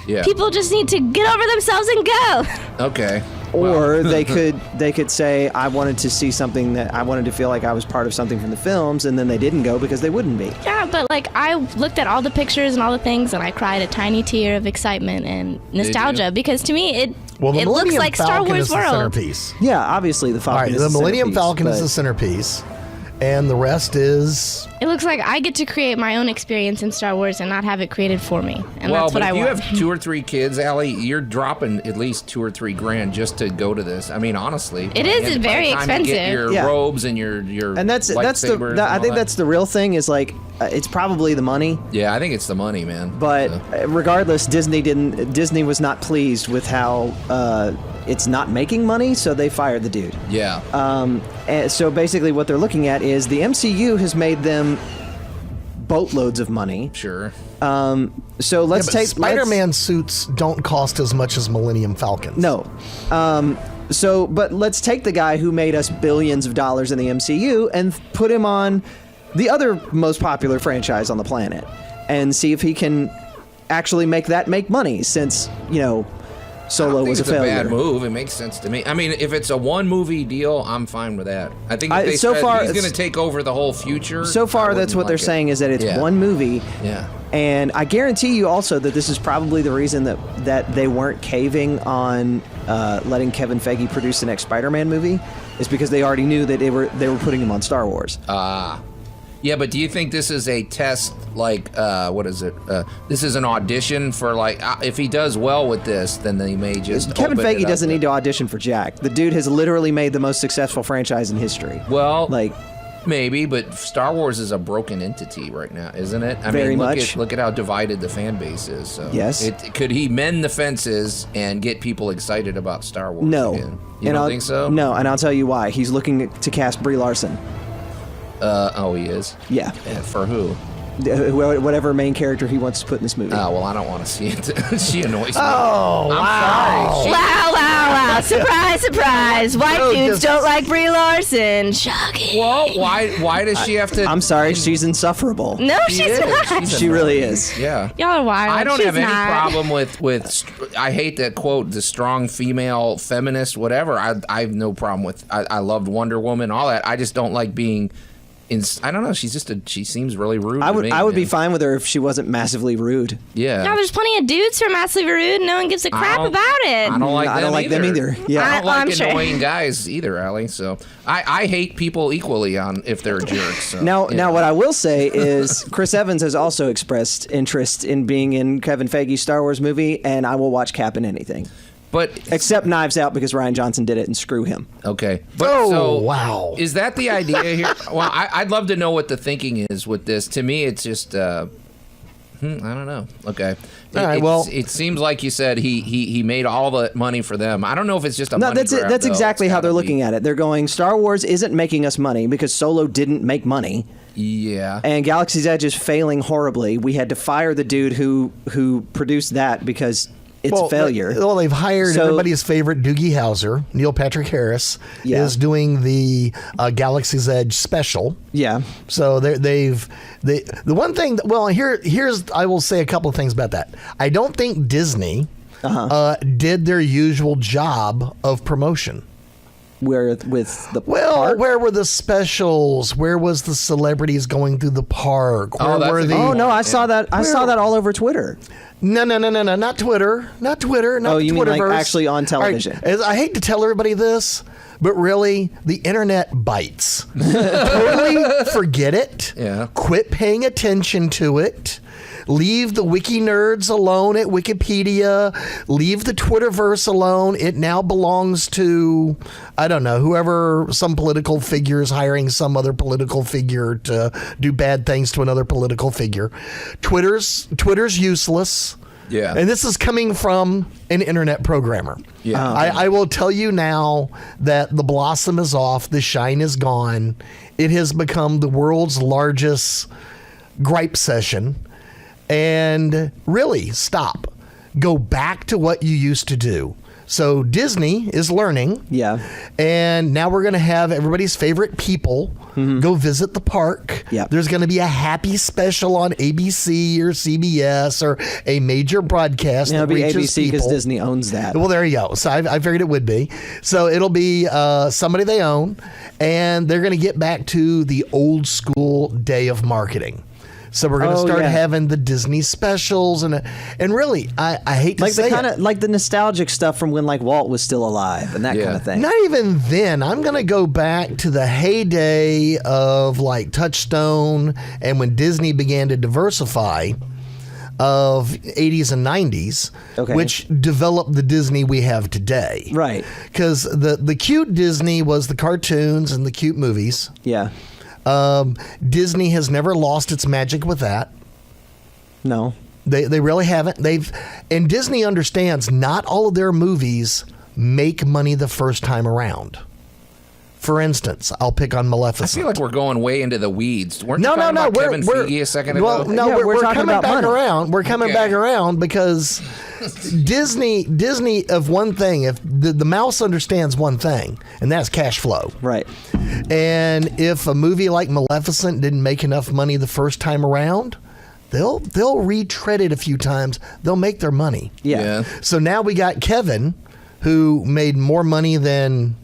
Yeah. people just need to get over themselves and go. Okay. Or they could say, I wanted to see something that I wanted to feel like I was part of something from the films, and then they didn't go because they wouldn't be. Yeah, but like I looked at all the pictures and all the things and I cried a tiny tear of excitement and nostalgia because to me it The looks Millennium like Star Falcon Wars is the World. centerpiece. Yeah, obviously the All Falcon right, is the Millennium centerpiece, Falcon is but- the centerpiece. and the rest is... It looks like I get to create my own experience in Star Wars and not have it created for me. And well, that's what but I if you want. have 2 or 3 kids, Allie, you're dropping at least $2 or $3 grand just to go to this. I mean, honestly, It is and by very the time you expensive. get your Yeah. robes and your And that's lightsabers and I all think that. that's the real thing is like it's probably the money. Yeah, I think it's the money, man. But So. regardless, Disney was not pleased with how it's not making money, so they fired the dude. Yeah. And so basically what they're looking at is the MCU has made them boatloads of money. Sure. So let's take Spider-Man suits don't cost as much as Millennium Falcons. No. But let's take the guy who made us billions of dollars in the MCU and put him on the other most popular franchise on the planet and see if he can actually make money since, Solo was a failure. It's a bad move. It makes sense to me. I mean, if it's a 1-movie deal, I'm fine with that. I think if they so said far, he's going to take over the whole future. So far, that's what they're saying is that it's one movie. Yeah. And I guarantee you also that this is probably the reason that they weren't caving on letting Kevin Feige produce the next Spider-Man movie is because they already knew that they were putting him on Star Wars. Yeah, but do you think this is a test, like, what is it? This is an audition for, like, if he does well with this, then they may just Kevin open it Feige up doesn't need to audition for Jack. The dude has literally made the most successful franchise in history. Well, like, maybe, but Star Wars is a broken entity right now, isn't it? I Very mean, much. Look at how divided the fan base is. So Yes. Could he mend the fences and get people excited about Star Wars no. again? You don't think so? No, and I'll tell you why. He's looking to cast Brie Larson. He is? Yeah. For who? Whatever main character he wants to put in this movie. Oh, well, I don't want to see it. She annoys me. Oh, I'm sorry. Wow. Surprise, surprise. White dudes don't like Brie Larson. Shocking. Well, why does she have to... I'm sorry, she's insufferable. No, she's not. She really is. Yeah. Y'all are wild. I don't She's have any not. problem with I hate that quote, the strong female feminist, whatever. I have no problem with, I loved Wonder Woman, all that. I just don't like being... I don't know. She seems really rude. I would to me, be fine with her if she wasn't massively rude. Yeah. No, there's plenty of dudes who are massively rude. No one gives a crap about it. I don't like I them don't like them either. Yeah. I don't like I'm sure. annoying guys either, Allie. So I hate people equally on if they're jerks. So, Now, yeah. now, what I will say is Chris Evans has also expressed interest in being in Kevin Feige's Star Wars movie, and I will watch Cap in anything. But except Knives Out because Rian Johnson did it and screw him. Okay. But wow. Is that the idea here? Well, I'd love to know what the thinking is with this. To me, it's just I don't know. Okay. All right, well, it seems like you said he made all the money for them. I don't know if it's just a money grab, That's though. exactly It's how they're gotta looking at it. They're going, Star Wars isn't making us money because Solo didn't make money. Yeah. And Galaxy's Edge is failing horribly. We had to fire the dude who produced that because it's a failure. Well, they've hired everybody's favorite Doogie Howser, Neil Patrick Harris, is doing the Galaxy's Edge special. Yeah. So the one thing. Here's I will say a couple of things about that. I don't think Disney did their usual job of promotion. Where with the park? Where were the specials? Where was the celebrities going through the park? Where were the? Oh no, I saw that. I saw that all over Twitter. No, not Twitter. Not Twitter. Not oh, you mean like Twitterverse. actually on television? All right, I hate to tell everybody this, but really, the internet bites. Totally forget it. Yeah. Quit paying attention to it. Leave the wiki nerds alone at Wikipedia. Leave the Twitterverse alone. It now belongs to, I don't know, whoever, some political figure is hiring some other political figure to do bad things to another political figure. Twitter's useless. Yeah. And this is coming from an internet programmer. Yeah. I will tell you now that the blossom is off. The shine is gone. It has become the world's largest gripe session. And really, stop. Go back to what you used to do. So Disney is learning. Yeah. And now we're going to have everybody's favorite people go visit the park. Yeah. There's going to be a happy special on ABC or CBS or a major broadcast. It'll that be reaches ABC because people. Disney owns that. Well, there you go. So I figured it would be. So it'll be somebody they own, and they're going to get back to the old school day of marketing. So we're going to start having the Disney specials, and really, I hate to say it. Like the nostalgic stuff from when like Walt was still alive and that kind of thing. Not even then. I'm going to go back to the heyday of like Touchstone and when Disney began to diversify of 80s and 90s, which developed the Disney we have today. Right. Because the cute Disney was the cartoons and the cute movies. Yeah. Disney has never lost its magic with that. No. They really haven't. And Disney understands not all of their movies make money the first time around. For instance, I'll pick on Maleficent. I feel like we're going way into the weeds. Weren't you no, talking no. about Kevin Feige a second ago? Well, no, we're coming back around. We're coming back around because Disney of one thing. If the mouse understands one thing, and that's cash flow. Right. And if a movie like Maleficent didn't make enough money the first time around, they'll retread it a few times. They'll make their money. Yeah. So now we got Kevin, who made more money than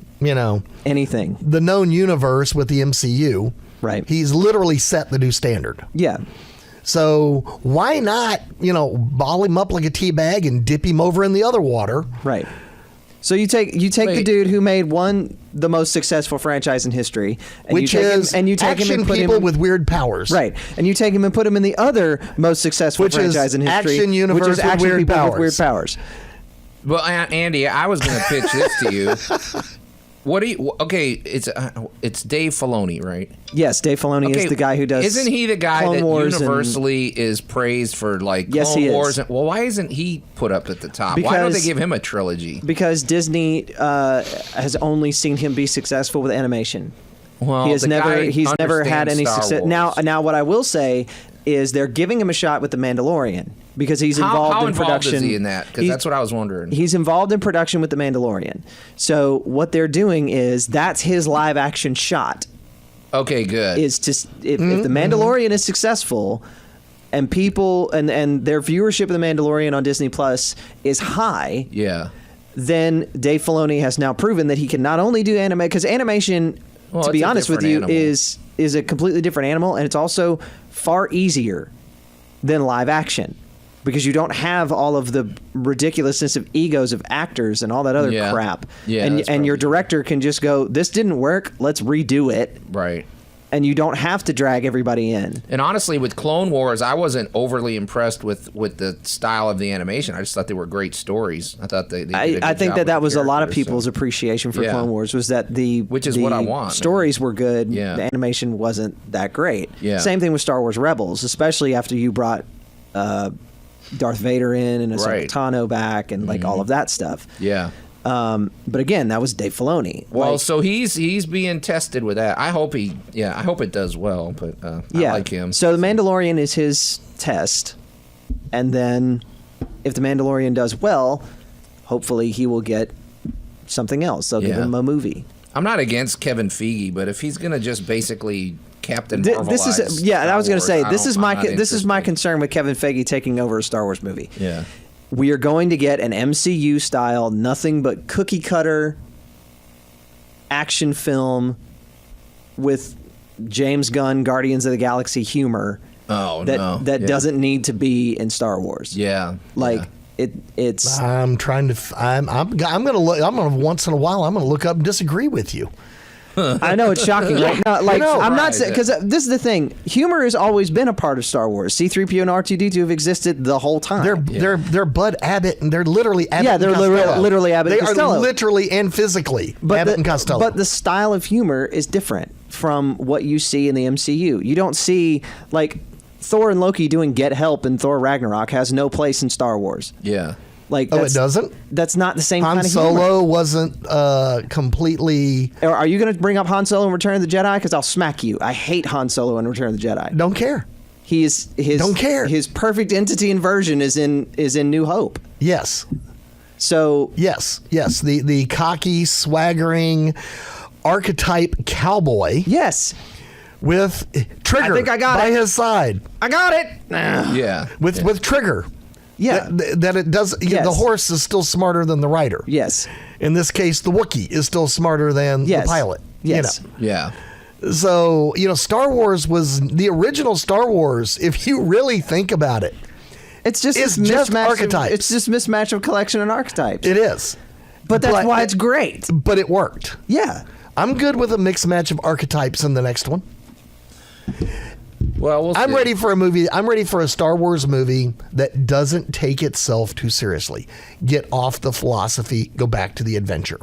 anything, the known universe with the MCU. Right. He's literally set the new standard. Yeah. So why not, ball him up like a tea bag and dip him over in the other water? Right. So you take the dude who made the most successful franchise in history, and which you take is him, and you take action him and put people him with weird powers, right? And you take him and put him in the other most successful franchise in history, action universe which is action with weird people powers. with weird powers. Well, Andy, I was going to pitch this to you. What do you? Okay, it's Dave Filoni, right? Yes, Dave Filoni is the guy who does. Isn't he the guy Clone that Wars universally is praised for like Yes, Clone he is. Wars? Well, why isn't he put up at the top? Why don't they give him a trilogy? Because Disney has only seen him be successful with animation. Well, he's never had any Star success. Wars. Now, what I will say is they're giving him a shot with The Mandalorian because he's involved how in production. Is he in that? Because that's what I was wondering. He's involved in production with The Mandalorian. So what they're doing is that's his live action shot. Okay, good. Is to if The Mandalorian is successful and people and their viewership of The Mandalorian on Disney Plus is high. Yeah. Then Dave Filoni has now proven that he can not only do anime, because animation, to be honest with you, is a completely different animal, and it's also far easier than live action because you don't have all of the ridiculousness of egos of actors and all that other crap. Yeah, and your director can just go, "This didn't work. Let's redo it." Right. And you don't have to drag everybody in. And honestly, with Clone Wars, I wasn't overly impressed with the style of the animation. I just thought they were great stories. I thought they did a good I think job that with was the a lot of characters, people's appreciation for Clone Wars was that which is what I want. Stories were good. Yeah. The animation wasn't that great. Yeah. Same thing with Star Wars Rebels, especially after you brought Darth Vader in and Ahsoka Tano back and like all of that stuff. Yeah. But again, that was Dave Filoni. Well, so he's being tested with that. I hope it does well. But I like him. So The Mandalorian is his test, and then if The Mandalorian does well, hopefully he will get something else. They'll give him a movie. I'm not against Kevin Feige, but if he's gonna just basically Captain Marvel, I was going to say this is my concern with Kevin Feige taking over a Star Wars movie. Yeah. We are going to get an MCU style, nothing but cookie cutter action film with James Gunn Guardians of the Galaxy humor. That doesn't need to be in Star Wars. Yeah. It's. I'm trying to. I'm gonna look. I'm gonna once in a while. I'm gonna look up and disagree with you. I know it's shocking, right? No, I'm not saying because this is the thing. Humor has always been a part of Star Wars. C-3PO and R2-D2 have existed the whole time. They're Bud Abbott, and they're literally Abbott. Yeah, they're and Costello. literally Abbott and Costello. They are literally and physically Abbott and Costello. But the style of humor is different from what you see in the MCU. You don't see like Thor and Loki doing Get Help in Thor Ragnarok has no place in Star Wars. Yeah. Like, it doesn't? That's not the same kind of humor. Han Solo wasn't completely... Are you going to bring up Han Solo in Return of the Jedi? Because I'll smack you. I hate Han Solo in Return of the Jedi. Don't care. Don't care. His perfect entity and version is in New Hope. Yes. So... Yes. The cocky, swaggering archetype cowboy. Yes. With Trigger I think I got by it. his side. I got it! Yeah. With Trigger. Yeah. That it does. Yes. The horse is still smarter than the rider. Yes. In this case, the Wookiee is still smarter than the pilot. Yes. Yeah. So, Star Wars was the original Star Wars, if you really think about it. It's just archetypes. It's just mismatch of collection and archetypes. It is. But that's why it's great. But it worked. Yeah. I'm good with a mixed match of archetypes in the next one. Well, I'm ready for a movie. I'm ready for a Star Wars movie that doesn't take itself too seriously. Get off the philosophy, go back to the adventure.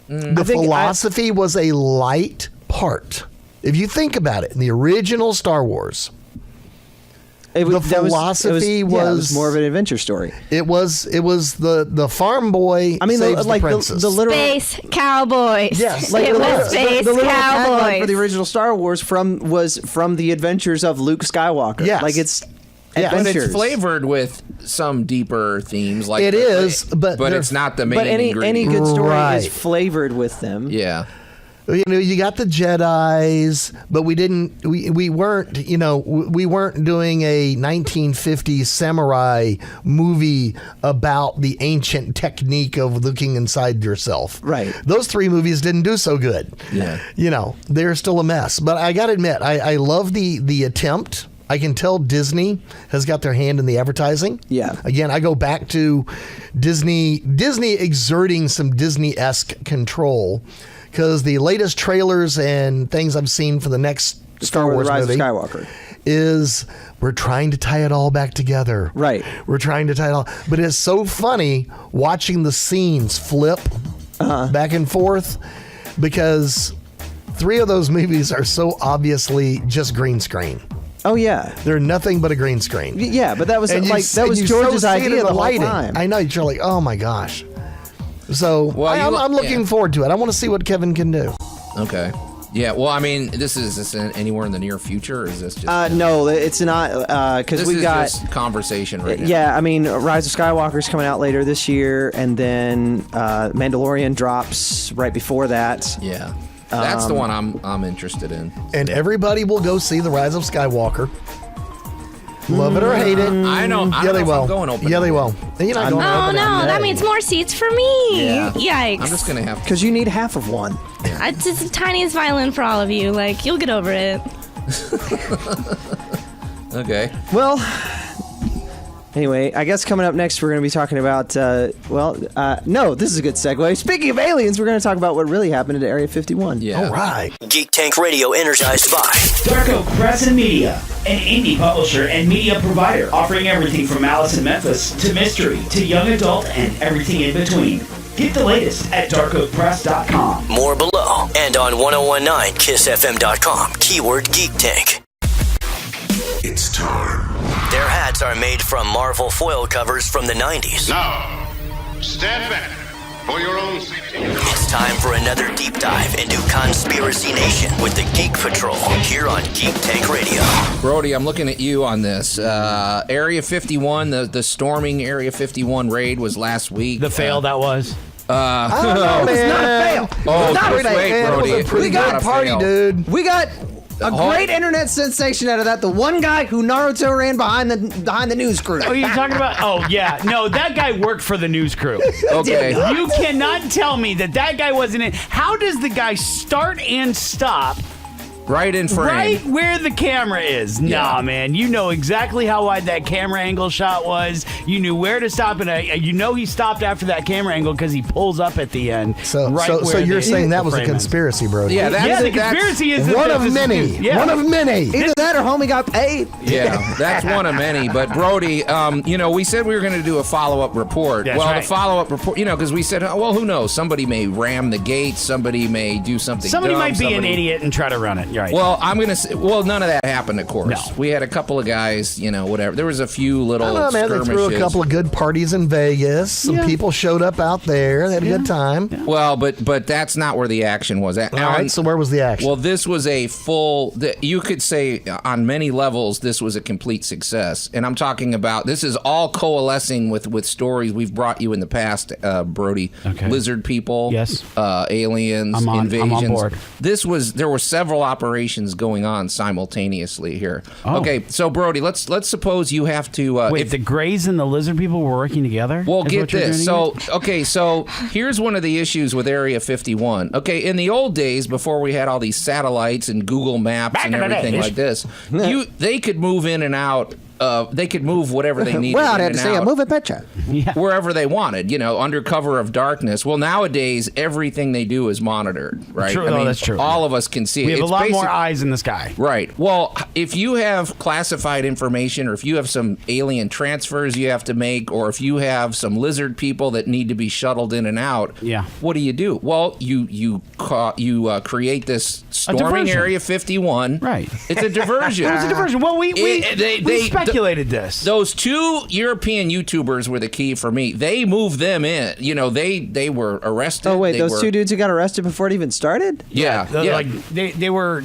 The philosophy was a light part. If you think about it, in the original Star Wars, the philosophy was more of an adventure story. It was the farm boy. I mean, saves the princess. The literal Space Cowboys. Yes, it was Space the tagline Cowboys. for the original Star Wars was from the adventures of Luke Skywalker. Yes. Like it's but adventures. it's flavored with some deeper themes. Like it is, but it's not the main But any ingredient. good story Right. is flavored with them. Yeah. You got the Jedis, but we weren't doing a 1950s samurai movie about the ancient technique of looking inside yourself. Right. Those 3 movies didn't do so good. Yeah. They're still a mess. But I got to admit, I love the attempt. I can tell Disney has got their hand in the advertising. Yeah. Again, I go back to Disney exerting some Disney-esque control. Because the latest trailers and things I've seen for the next Star Wars Rise movie of Skywalker is we're trying to tie it all back together. Right. We're trying to tie it all. But it's so funny watching the scenes flip back and forth because 3 of those movies are so obviously just green screen. Oh yeah, they're nothing but a green screen. Yeah, but that was And George's idea the whole time. I know, you're like, oh my gosh. So I'm looking forward to it. I want to see what Kevin can do. Okay. Yeah. Well, I mean, is this anywhere in the near future, or is this just? No, it's not. Because we got just conversation right now. Yeah, I mean, Rise of Skywalker is coming out later this year, and then Mandalorian drops right before that. Yeah. That's the one I'm interested in. And everybody will go see The Rise of Skywalker. Love it or hate it. I know. Yeah, they will. Yeah, they will. And you're not going Oh open no, it. that means more seats for me. Yeah. Yikes. I'm just gonna have. Because you need half of one. It's the tiniest violin for all of you. Like, you'll get over it. Okay. Well, anyway, I guess coming up next, we're going to be talking about, no, this is a good segue. Speaking of aliens, we're going to talk about what really happened at Area 51. Yeah. All right. Geek Tank Radio energized by Dark Oak Press and Media, an indie publisher and media provider offering everything from Alice in Memphis to mystery to young adult and everything in between. Get the latest at darkoakpress.com. More Below and on 1019kissfm.com. Keyword Geek Tank. It's time. Their hats are made from Marvel foil covers from the 90s. Now, stand back for your own safety. It's time for another deep dive into Conspiracy Nation with the Geek Patrol here on Geek Tank Radio. Brody, I'm looking at you on this. Area 51, the storming Area 51 raid was last week. The fail that was. I don't know, It's not a fail. Oh, It's not a wait, fail. wait, Brody. It was a pretty It's not good a party, fail. dude. We got a great internet sensation out of that. The one guy who Naruto ran behind the news crew. Oh, you're talking about? Oh, yeah. No, that guy worked for the news crew. Okay. You cannot tell me that guy wasn't in. How does the guy start and stop Right in frame. right where the camera is? Nah, man. You know exactly how wide that camera angle shot was. You knew where to stop, and you know he stopped after that camera angle because he pulls up at the end. So where you're the- saying that was a frame is. conspiracy, Brody. Yeah, that's, Yeah, the that's- conspiracy is that One of this is many. good. Yeah. One of many. Either that or homie got paid. Yeah, that's one of many. But Brody, we said we were going to do a follow-up report. That's well, right. the follow-up report, because we said, well, who knows? Somebody may ram the gates. Somebody may do something. Somebody dumb, might be an idiot and try to run it. You're right. Well, I'm gonna say, none of that happened. Of course, No. we had a couple of guys, whatever. There was a few little. I don't know, man. They threw a skirmishes. couple of good parties in Vegas. Some people showed up out there. They had a good time. Well, but that's not where the action was. All right, so where was the action? Well, this was a full. You could say on many levels this was a complete success, and I'm talking about this is all coalescing with stories we've brought you in the past, Brody. Okay. Lizard people, Yes. aliens, I'm on invasions. board. There were several operations going on simultaneously here. Oh. Okay, so Brody, let's suppose you have to wait. The Greys and the Lizard People were working together. Well, is get what you're this. doing So, okay, so here's one of the issues with Area 51. Okay, in the old days, before we had all these satellites and Google Maps and everything like this, they could move in and out. They could move whatever they needed. Well, I in had and to see a out. moving picture. Yeah. Wherever they wanted, under cover of darkness. Well, nowadays, everything they do is monitored, right? True, that's true. All of us can see it. We have It's a lot more basic- eyes in the sky. Right. Well, if you have classified information or if you have some alien transfers you have to make or if you have some lizard people that need to be shuttled in and out, what do? Well, you create this storming Area 51. Right. It's a diversion. It's a diversion. Well, we speculated this. Those two European YouTubers were the key for me. They moved them in. They were arrested. Oh wait, those two dudes who got arrested before it even started? Yeah. Like they were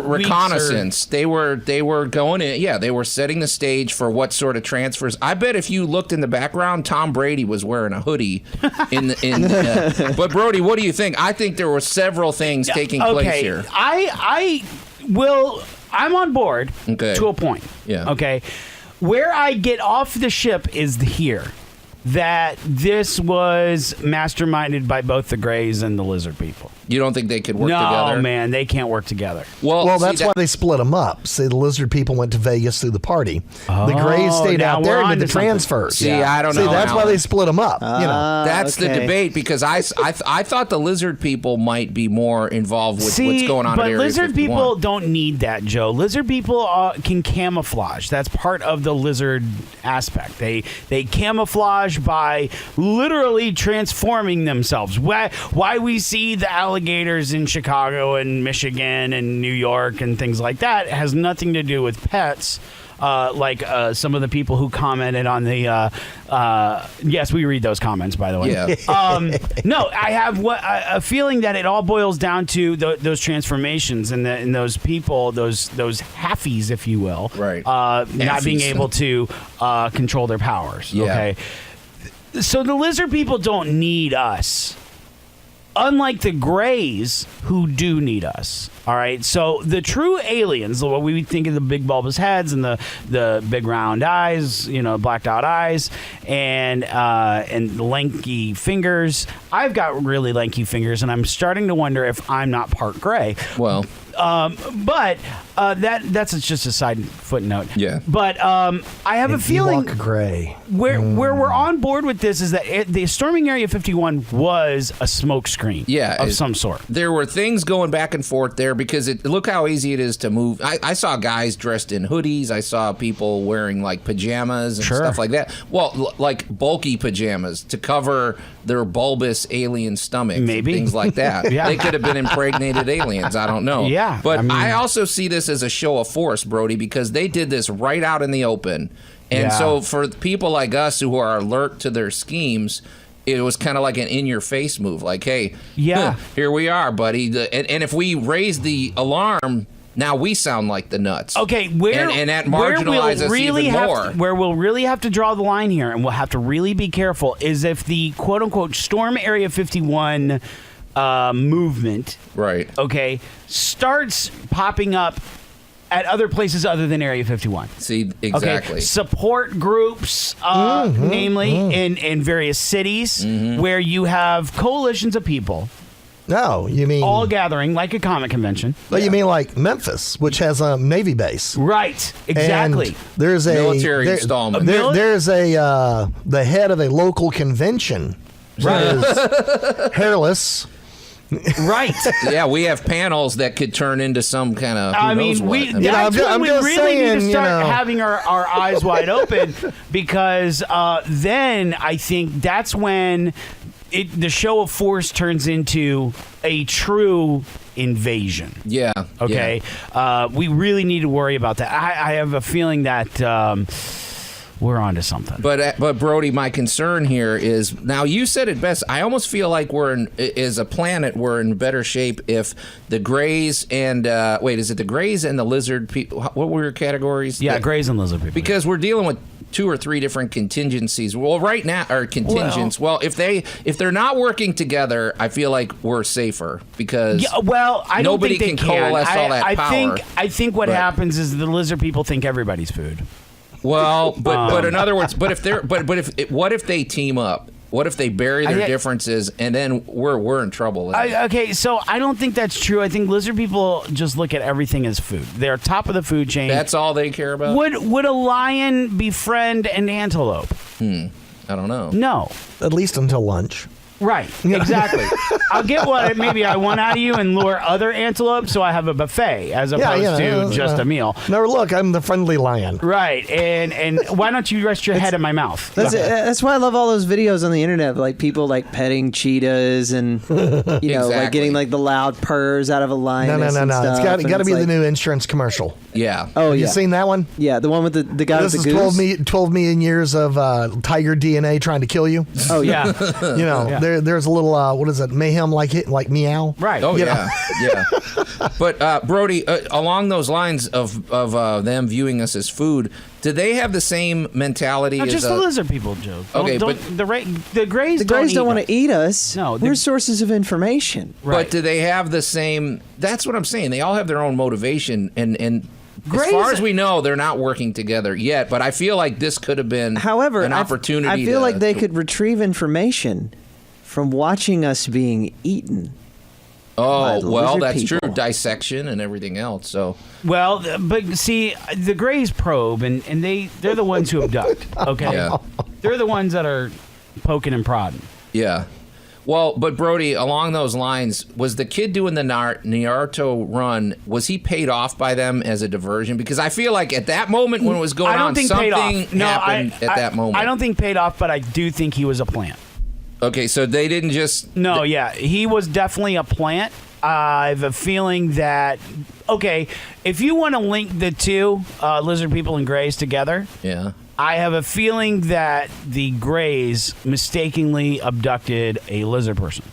reconnaissance. They were going in. Yeah, they were setting the stage for what sort of transfers. I bet if you looked in the background, Tom Brady was wearing a hoodie. But Brody, what do you think? I think there were several things taking place here. I'm on board to a point. Yeah. Okay. Where I get off the ship is here. That this was masterminded by both the Greys and the Lizard People. You don't think they could work together? No, man, they can't work together. Well, that's why they split them up. See, the Lizard People went to Vegas through the party. The Greys stayed out there and did the transfers. See, I don't know. See, that's why they split them up. That's the debate because I thought the Lizard People might be more involved with what's going on. But at Area Lizard 51. People don't need that, Joe. Lizard People can camouflage. That's part of the lizard aspect. They camouflage by literally transforming themselves. Why we see the alligators in Chicago and Michigan and New York and things like that has nothing to do with pets. Like some of the people who commented on the yes, we read those comments, by the way. Yeah. No, I have a feeling that it all boils down to those transformations and those people, those halfies, if you will, right? Not being able to control their powers. Yeah. Okay, so the Lizard People don't need us. Unlike the Greys, who do need us. All right. So the true aliens, what we think of the big bulbous heads and the big round eyes, blacked out eyes, and lanky fingers. I've got really lanky fingers, and I'm starting to wonder if I'm not part Grey. Well. But that's just a side footnote. Yeah. But I have a feeling Gray. Where we're on board with this is that the storming Area 51 was a smokescreen. Of some sort. There were things going back and forth there because look how easy it is to move. I saw guys dressed in hoodies. I saw people wearing like pajamas and stuff like that. Well, like bulky pajamas to cover their bulbous alien stomachs. Maybe. Things like that. Yeah. They could have been impregnated aliens. I don't know. Yeah. But I also see this as a show of force, Brody, because they did this right out in the open. And so for people like us who are alert to their schemes, it was kind of like an in-your-face move. Like, hey, here we are, buddy. And if we raise the alarm, now we sound like the nuts. Okay, and that marginalizes us even more. Where we'll really have to draw the line here, and we'll have to really be careful, is if the quote-unquote Storm Area 51 movement, right? Okay, starts popping up at other places other than Area 51. See, exactly. Okay, support groups, namely in various cities where you have coalitions of people. No, you mean all gathering like a comic convention. But you mean like Memphis, which has a Navy base, right? Exactly. And there's a military installment. There's a the head of a local convention, is hairless. Right. Yeah, we have panels that could turn into some kind of. I'm just really saying, need to start having our eyes wide open because then I think that's when the show of force turns into a true invasion. Yeah. Okay. Yeah. We really need to worry about that. I have a feeling that. we're onto something. But Brody, my concern here is, now you said it best. I almost feel like as a planet, we're in better shape if the Greys and is it the Greys and the lizard people? What were your categories? Yeah, Greys and lizard people. Because we're dealing with 2 or 3 different contingencies. Well, right now, or contingents. Well, if they're not working together, I feel like we're safer because I don't think they can coalesce all that power. I think what happens is the lizard people think everybody's food. Well, but in other words, what if they team up? What if they bury their differences and then we're in trouble? Okay, so I don't think that's true. I think lizard people just look at everything as food. They're top of the food chain. That's all they care about? Would a lion befriend an antelope? I don't know. No. At least until lunch. Right, exactly. I'll get what maybe I want out of you and lure other antelopes so I have a buffet as opposed to just a meal. No, look, I'm the friendly lion. Right, and why don't you rest your head in my mouth? That's why I love all those videos on the internet, like people like petting cheetahs and like getting like the loud purrs out of a lion. No. It's got to be the new insurance commercial. Yeah. Oh, you seen that one? Yeah, the one with the guy with the goose. This is 12 million years of tiger DNA trying to kill you. Oh yeah. There's a little what is it, mayhem like meow. Right. Oh yeah. But Brody, along those lines of them viewing us as food, do they have the same mentality? Not just the lizard people, Joe. Okay, but the Greys don't want to eat us. No, we're sources of information. Right. But do they have the same? That's what I'm saying. They all have their own motivation, and Greys, as far as we know, they're not working together yet. But I feel like this could have been, an opportunity. I feel like they could retrieve information from watching us being eaten. Oh, well, that's true. Dissection and everything else. So, well, but see, the Greys probe, and they're the ones who abduct. Okay, they're the ones that are poking and prodding. Yeah. Well, but Brody, along those lines, was the kid doing the Naruto run? Was he paid off by them as a diversion? Because I feel like at that moment when it was going on, something happened at that moment. I don't think paid off, but I do think he was a plant. Okay, so they didn't just... No, he was definitely a plant. I have a feeling that... Okay, if you want to link the two, lizard people and Greys together... Yeah. I have a feeling that the Greys mistakenly abducted a lizard person.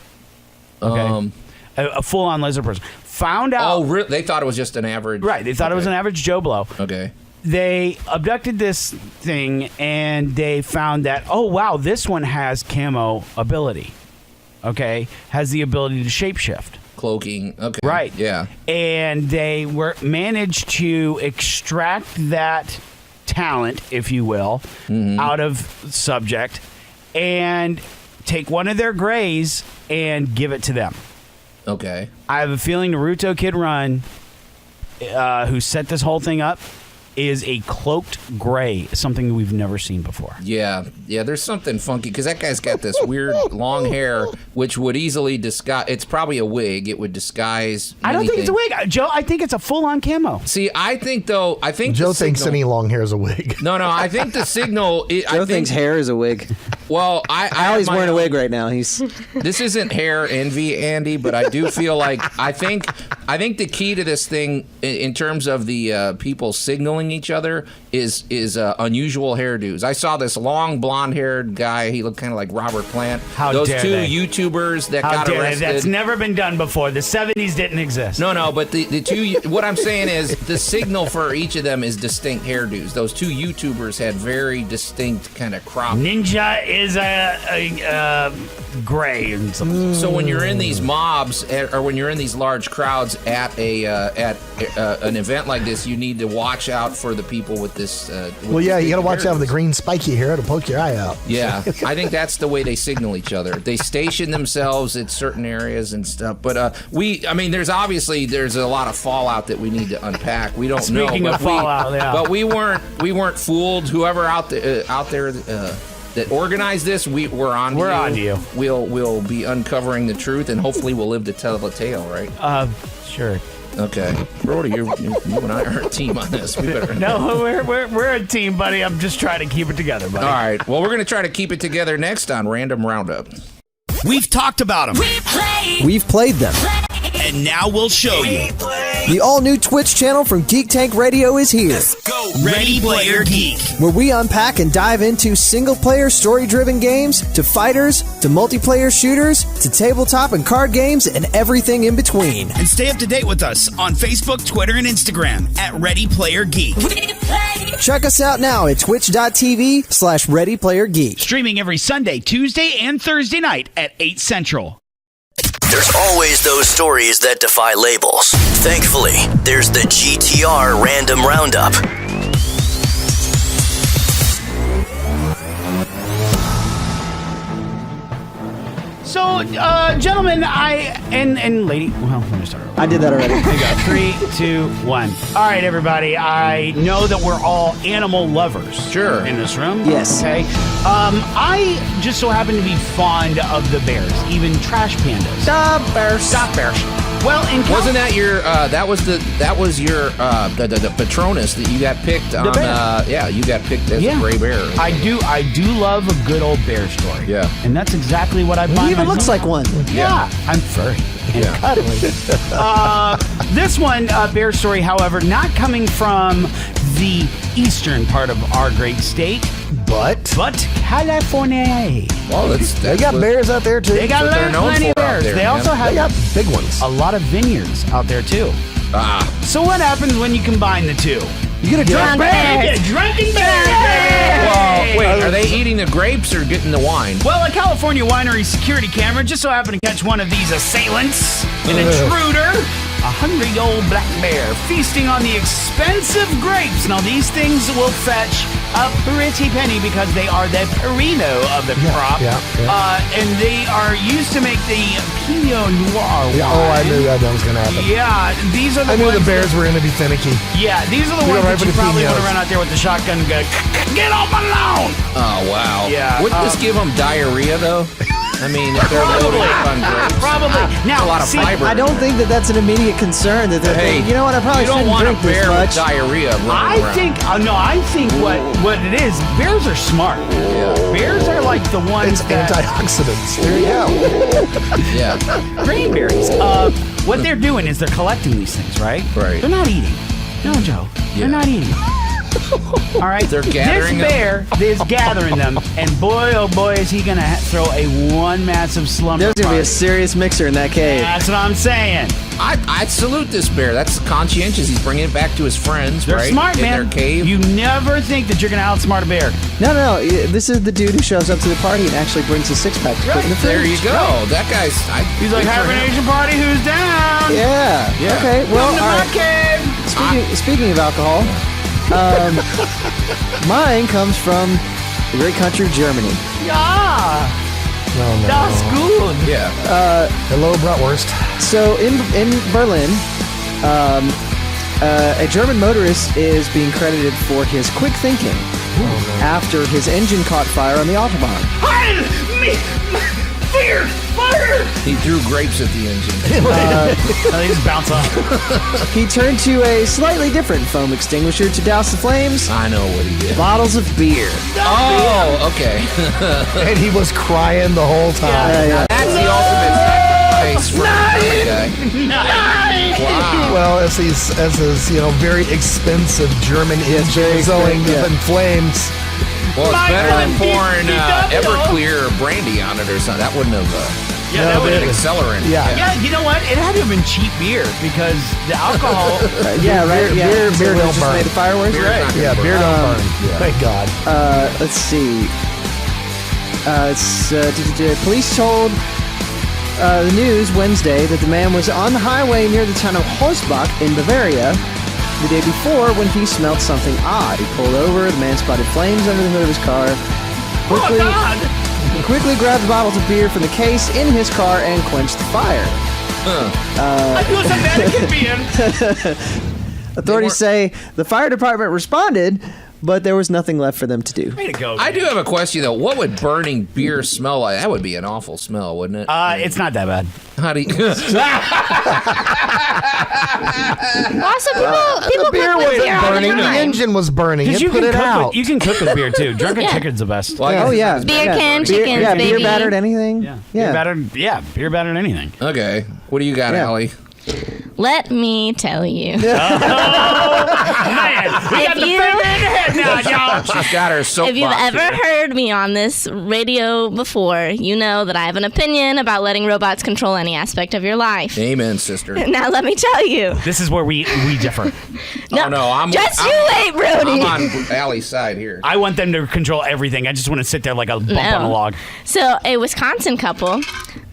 Okay? A full-on lizard person. Found out... Oh, really? They thought it was just an average... Right, they thought it was an average Joe Blow. Okay. They abducted this thing, and they found that, oh, wow, this one has camo ability. Okay? Has the ability to shapeshift. Cloaking. Okay. Right. Yeah. And they managed to extract that talent, if you will, out of subject and take one of their Greys and give it to them. Okay. I have a feeling Naruto Kid Run, who set this whole thing up, is a cloaked Grey, something we've never seen before. Yeah, there's something funky, because that guy's got this weird long hair, which would easily disguise... It's probably a wig. It would disguise I don't think it's a wig, Joe. I think it's a full-on camo. See, I think Joe thinks any long hair is a wig. No, I think the signal... Joe thinks hair is a wig. Well, Allie's wearing a wig right now. This isn't hair envy, Andy, but I do feel like... I think the key to this thing, in terms of the people signaling each other, is unusual hairdos. I saw this long blonde-haired guy. He looked kind of like Robert Plant. Those two YouTubers that got arrested. That's never been done before. The 70s didn't exist. No, but the two... What I'm saying is the signal for each of them is distinct hairdos. Those two YouTubers had very distinct kind of crop. Ninja is a Grey. So when you're in these mobs, or when you're in these large crowds at an event like this, you need to watch out for the people with this. You got to watch out for the green spiky hair to poke your eye out. Yeah, I think that's the way they signal each other. They station themselves at certain areas and stuff. But there's a lot of fallout that we need to unpack. We don't know. Speaking of fallout, but we weren't fooled. Whoever out there that organized this, we're on. We're on you. We'll be uncovering the truth, and hopefully we'll live to tell the tale, right? Sure. Okay, Brody, you and I are a team on this. We better. No, we're a team, buddy. I'm just trying to keep it together, buddy. All right. Well, we're going to try to keep it together next on Random Roundup. We've talked about them. We've played them. And now we'll show you. The all-new Twitch channel from Geek Tank Radio is here. Let's go. Ready Player Geek. where we unpack and dive into single-player story-driven games, to fighters, to multiplayer shooters, to tabletop and card games, and everything in between. And stay up to date with us on Facebook, Twitter, and Instagram at Ready Player Geek. Check us out now at twitch.tv/ReadyPlayerGeek. Streaming every Sunday, Tuesday, and Thursday night at 8 Central. There's always those stories that defy labels. Thankfully, there's the GTR Random Roundup. So, gentlemen, and lady, well, let me start over. I did that already. There you go. 3, 2, 1. All right, everybody. I know that we're all animal lovers. Sure. In this room. Yes. Okay. I just so happen to be fond of the bears, even trash pandas. Stop bears. Stop bears. Well, wasn't that your that was your the Patronus that you got picked on? Yeah, you got picked as a gray bear. I do love a good old bear story. Yeah. And that's exactly what I find. He even looks like one. Yeah. I'm furry and cuddly. This one, bear story, however, not coming from the eastern part of our great state, but California. Well, they got bears out there too. They got plenty of bears. They also have got big ones. a lot of vineyards out there too. So what happens when you combine the two? You get a drunk bear. You get a drunken bear. Well, wait, are they eating the grapes or getting the wine? Well, a California winery security camera just so happened to catch one of these assailants, an intruder, a hungry old black bear feasting on the expensive grapes. Now, these things will fetch a pretty penny because they are the Perino of the crop. And they are used to make the Pinot Noir wine. I knew that was going to happen. Yeah, these are the I knew ones the bears were going to be finicky. Yeah, these are the ones that you probably would have run out there with the shotgun and go, get off my lawn! Oh, wow. Yeah. Wouldn't this give them diarrhea, though? I mean, if they're loaded up on grapes. Probably. Now, a lot of fiber. I don't think that's an immediate concern. That they're thinking, you know what? I probably you don't shouldn't want drink a bear this much. with diarrhea. I think what it is, bears are smart. Yeah. Bears are like the ones It's that... antioxidants. There you go. Yeah. Cranberries. What they're doing is they're collecting these things, right? Right. They're not eating. No, Joe. They're not eating. All right. They're gathering this bear is gathering them, and boy, oh boy, is he going to throw a one massive slumber There's going to be a party. serious mixer in that cave. That's what I'm saying. I'd salute this bear. That's conscientious. He's bringing it back to his friends, They're right? smart, man. In their cave. You never think that you're going to outsmart a bear. No. This is the dude who shows up to the party and actually brings a six-pack to put in the fridge. There you go. That guy's... He's like, hibernation party, who's down? Yeah. Okay. Well, Come to all my right. cave. Speaking of alcohol, mine comes from the great country of Germany. Yeah. That's good. Yeah. Hello, Bratwurst. So in Berlin, a German motorist is being credited for his quick thinking after his engine caught fire on the Autobahn. Heil me! Fire! Fire! He threw grapes at the engine. They just bounce off. He turned to a slightly different foam extinguisher to douse the flames. I know what he did. Bottles of beer. Oh, okay. And he was crying the whole time. Yeah. That's the ultimate sacrifice for the guy. Wow. Well, as his very expensive German engine is going up in flames. Well, it's better than pouring Everclear or brandy on it or something. That wouldn't have... that would have been accelerant. Yeah. Yeah, you know what? It had to have been cheap beer because the alcohol... Beer don't burn. Made the fireworks? Beer Beer don't burn. Thank God. Let's see. Police told the news Wednesday that the man was on the highway near the town of Horsbach in Bavaria the day before when he smelled something odd. He pulled over. The man spotted flames under the hood of his car. He quickly grabbed bottles of beer from the case in his car and quenched the fire. I use American beer. Authorities say the fire department responded, but there was nothing left for them to do. Way to go, I do have a question, though. What would burning beer smell like? That would be an awful smell, wouldn't it? It's not that bad. How do you... Also, people beer cook with wasn't beer all the burning. The time. engine was burning. It You put can it cook out. you can cook with beer, too. Drunken chicken's the best. Oh, yeah. Beer can, Beer- chickens, yeah, baby. beer battered anything. Beer battered anything. Okay. What do you got, Yeah. Allie? Let me tell you. Man, we got the finger in the head now, y'all. She's got her soapbox. If you've ever heard me on this radio before, you know that I have an opinion about letting robots control any aspect of your life. Amen, sister. Now let me tell you. This is where we differ. No, I'm you wait, Brody. I'm on Allie's side here. I want them to control everything. I just want to sit there like a bump on a log. So a Wisconsin couple,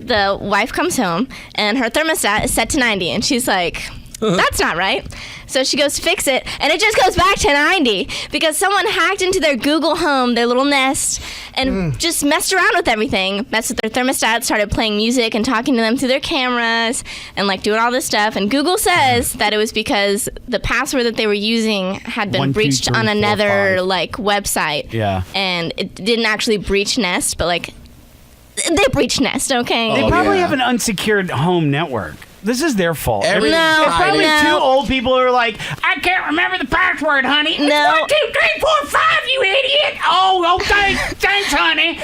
the wife comes home and her thermostat is set to 90, and she's like, that's not right. So she goes to fix it, and it just goes back to 90 because someone hacked into their Google Home, their little Nest, and just messed around with everything. Messed with their thermostat, started playing music and talking to them through their cameras and like doing all this stuff. And Google says that it was because the password that they were using had been 1, 2, breached 3, on 4, another 5. like website. Yeah. And it didn't actually breach Nest, but like they breached Nest, okay? They probably have an unsecured home network. This is their fault. Every No, It's probably no. two old people who are like, I can't remember the password, honey. It's No. 1, 2, 3, 4, 5, you idiot. Oh, thanks, honey.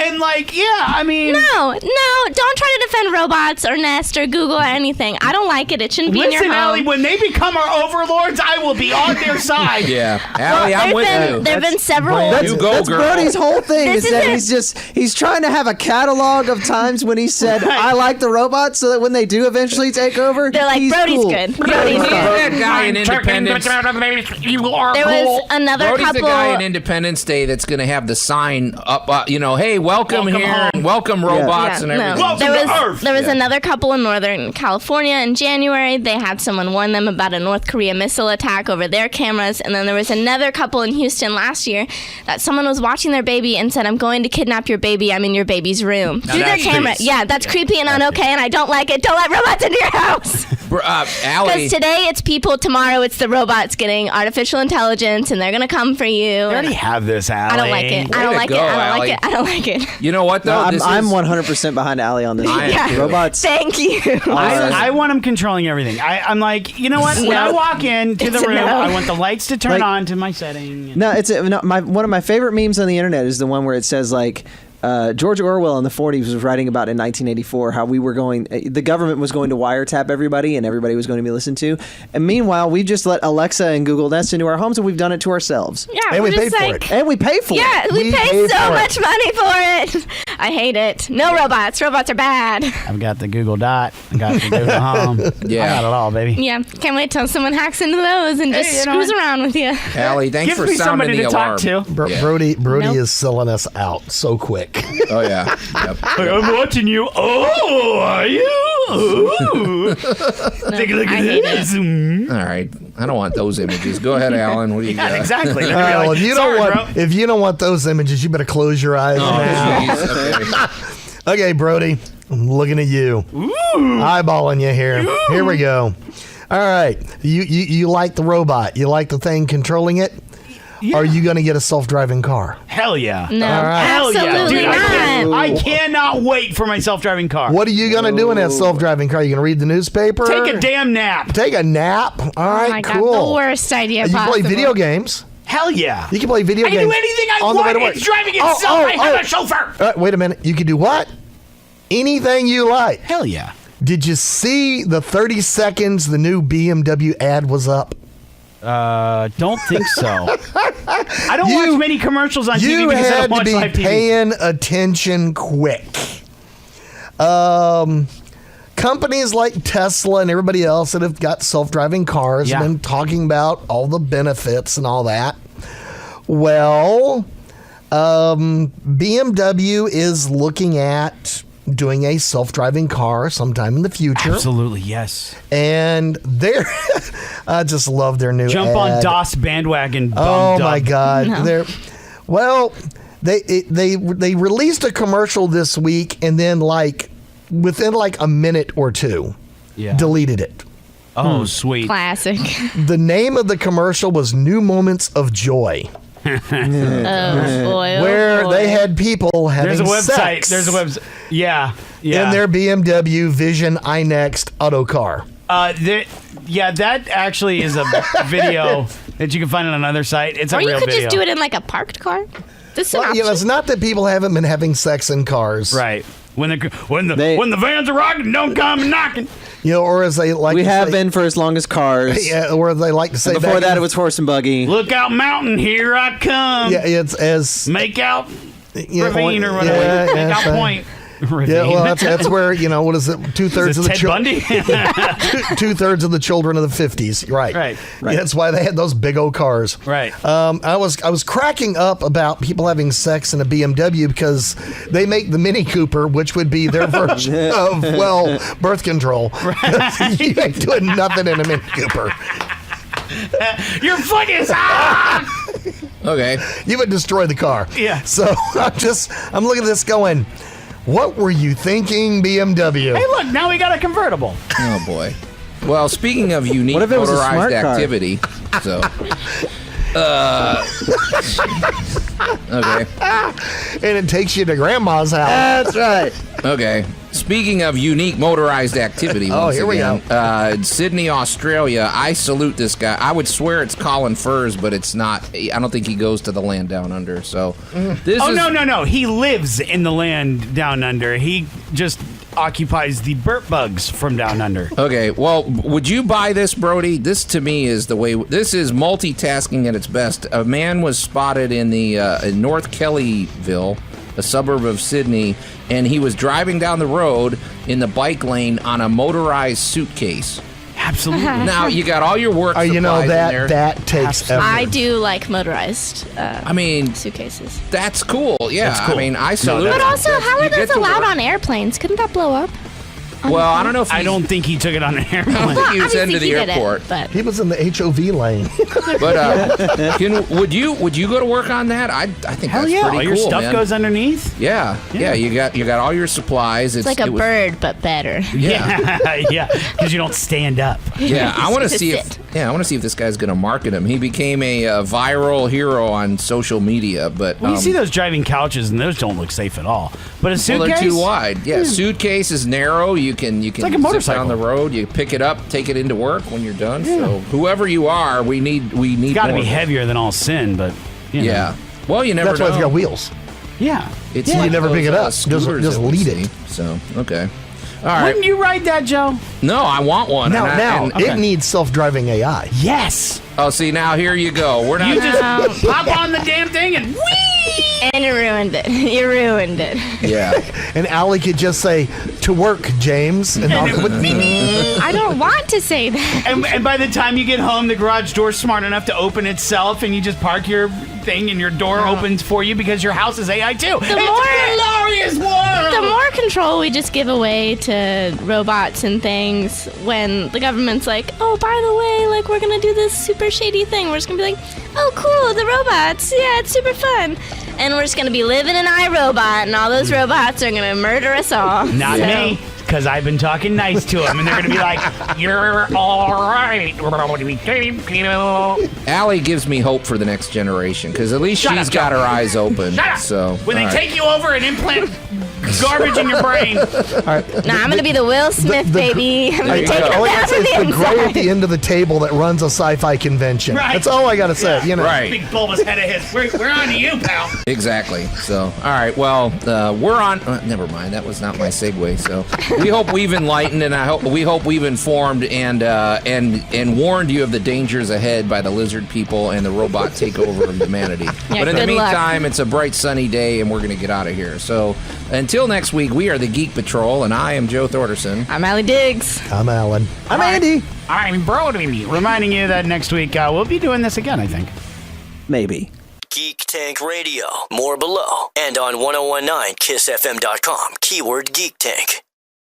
And like, yeah, I mean. No, don't try to defend robots or Nest or Google or anything. I don't like it. It shouldn't be in your Listen, home. Allie, when they become our overlords, I will be on their side. Yeah, Allie, I'm with you. There have been several. You go, That's girl. Brody's whole thing This is that is he's trying to have a catalog of times when he said, I like the robots, so that when they do eventually take over, They're like, he's Brody's cool. good. Brody's good. That guy in Independence. You are There was another Brody's couple. the guy in Independence Day that's going to have the sign up, hey, welcome here, home. and welcome robots and everything. Welcome There to was Earth. there was another couple in Northern California in January. They had someone warn them about a North Korea missile attack over their cameras. And then there was another couple in Houston last year that someone was watching their baby and said, I'm going to kidnap your baby. I'm in your baby's room. Through their that's camera. creepy. Yeah, that's creepy and un-okay, and I don't like it. Don't let robots into your house. Allie, Because today it's people, tomorrow it's the robots getting artificial intelligence, and they're going to come for you. I already have this, Allie. I don't like it. I Way don't to like go, it. I don't Allie. like it. I don't like it. you know what, though? No, I'm 100% behind Allie on this. Yeah. Robots. Thank you. I want them controlling everything. I'm like, you know what? When I walk into the It's a room, no. I want the lights to turn Like- on to my setting. No, one of my favorite memes on the internet is the one where it says like George Orwell in the 40s was writing about in 1984 how the government was going to wiretap everybody and everybody was going to be listened to, and meanwhile we just let Alexa and Google Nest into our homes and we've done it to ourselves. Yeah, And we're we just pay for like, it. And we pay for yeah, it. we We pay pay so for much money for it. I hate it. No robots. Robots are bad. I've got the Google Dot. I got the Google Home. Yeah. I got it all, baby. Yeah, can't wait till someone hacks into those and just you know screws what? around with you. Allie, thanks Gives for me sounding somebody the to alarm. talk to. Yeah. Brody Nope. is selling us out so quick. Oh, yeah. Yep. I'm watching you. Oh, are you? Ooh. Take a look I at hate this. All right. I don't want those images. Go ahead, Alan. What do you got? Yeah, exactly. All right, well, if you don't want those images, you better close your eyes Oh, now. jeez. Okay. Okay, Brody, I'm looking at you. Eyeballing you here. Here we go. All right. You like the robot. You like the thing controlling it? Yeah. Are you going to get a self-driving car? Hell yeah. No, Hell yeah. absolutely Dude, not. I cannot wait for my self-driving car. What are you going to do in that self-driving car? You going to read the newspaper? Take a damn nap. Take a nap? All Oh right, my cool. God, the worst idea You can possible. play video games. Hell yeah. You can play video I can games. do anything I on the way want. to work. It's driving itself. I have a chauffeur. Wait a minute. You can do what? Anything you like. Hell yeah. Did you see the 30 seconds the new BMW ad was up? Don't think so. I don't You- watch many commercials on TV You because I had don't to watch be live TV. paying attention quick. Companies like Tesla and everybody else that have got self-driving cars Yeah. have been talking about all the benefits and all that. Well, BMW is looking at doing a self-driving car sometime in the future. Absolutely, yes. And they're I just love their new Jump on ad. DOS bandwagon. Oh bum my dub. God! No. They released a commercial this week, and then within a minute or two, Yeah. deleted it. Oh, sweet. Classic. The name of the commercial was "New Moments of Joy," Oh boy. where boy. they had people having There's a website. sex There's a website. Yeah. Yeah. in their BMW Vision iNext auto car. That actually is a video that you can find on another site. It's a Or you real could video. just do it in a parked car. This is an Well, option. it's not that people haven't been having sex in cars, Right. When the vans are rocking, don't come knocking. You know, or as they like We to have say, been for as long as cars. Yeah, or they like to say And before back that, in- it was horse and buggy. Lookout Mountain, here I come. Yeah, it's as Make out yeah, ravine or whatever. yeah, Make yeah, out so- point. Ravine. Yeah, well, that's where, you know, what is it? 2/3 Is of this the Ted Bundy? 2/3 of the children of the 50s. Right. Right. Yeah, that's why they had those big old cars. Right. I was cracking up about people having sex in a BMW because they make the Mini Cooper, which would be their version of, well, birth control. Right. You ain't doing nothing in a Mini Cooper. Your foot is Okay. You would destroy the car. Yeah. So I'm looking at this going, what were you thinking, BMW? Hey, look, now we got a convertible. Oh boy. Well, speaking of unique What if it was a motorized smart car? activity, so. Okay. And it takes you to grandma's house. That's right. Okay. Speaking of unique motorized activity, Oh, once here we again, Sydney, Australia. I salute this guy. I would swear it's Colin Furs, but it's not. I don't think he goes to the land down under. So, this Oh, is no. He lives in the land down under. He just occupies the burp bugs from down under. Okay, well, would you buy this, Brody? This to me is the way. This is multitasking at its best. A man was spotted in the in North Kellyville, a suburb of Sydney, and he was driving down the road in the bike lane on a motorized suitcase. Absolutely. Now you got all your work supplies You know, in there. that takes effort. I do like motorized I mean, suitcases. that's cool. Yeah, That's cool. I mean, I salute. that's But it. also, That's- how you are get those to allowed work. on airplanes? Couldn't that blow up? Well, I don't know if I don't think he took it on an I don't airplane. think he was Obviously into the he did it, airport. but He was in the HOV lane. But would you go to work on that? I think Hell that's yeah! pretty All your cool, stuff man. goes underneath. Yeah. You got all your supplies. it's like a it was- bird, but better. Yeah. Yeah, because you don't stand up. Yeah, I want to Just see sit. I want to see if this guy's going to market him. He became a viral hero on social media, but Well, you see those driving couches, and those don't look safe at all. But a well, suitcase, they're too wide. Yeah, suitcase is narrow. You can like a zip motorcycle. down the road. You pick it up, take it into work when you're done. So whoever you are, we need got to more. be heavier than all sin. But you know. Yeah. Well, you never That's know. why it's got wheels. yeah. It's You like never pick those, it up. scooters Just that we lead see. it. So okay. All right. Wouldn't you ride that, Joe? No, I want one. Now, and it needs self-driving AI. Yes. oh, see, now here you go. We're not. You just pop on the damn thing and whee! And you ruined it. You ruined it. Yeah. And Allie could just say, "To work, James," and knock it with I don't want to say that. And by the time you get home, the garage door's smart enough to open itself, and you just park your thing, and your door opens for you because your house is AI too. It's a glorious world. The more control we just give away to robots and things when the government's like, oh, by the way, like, we're going to do this super shady thing. We're just going to be like, oh, cool, the robots. Yeah, it's super fun. And we're just going to be living in iRobot, and all those robots are going to murder us all. Not So- me, because I've been talking nice to them, and they're going to be like, you're all right. Allie gives me hope for the next generation because at least Shut she's up, got Joe. her eyes open. Shut up. So When they all right. take you over and implant garbage in your brain. Nah, I'm going to be the Will Smith, baby. I'm going you to take go. her all I down gotta say from is the the gray at inside. the end of the table that runs a sci-fi convention. Right. That's all I gotta say. You know. Right. Big bulbous head of his. We're on to you, pal. Exactly. So, all right. Well, we're on. Never mind. That was not my segue. So, we hope we've enlightened, and we hope we've informed and warned you of the dangers ahead by the lizard people and the robot takeover of humanity. But in the good luck. meantime, it's a bright sunny day, and we're going to get out of here. So, until next week, we are the Geek Patrol, and I am Joe Thorderson. I'm Allie Diggs. I'm Alan. I'm Andy. I'm Brody. Reminding you that next week we'll be doing this again, I think. Maybe. Geek Tank Radio. More below and on 1019kissfm.com. Keyword Geek Tank.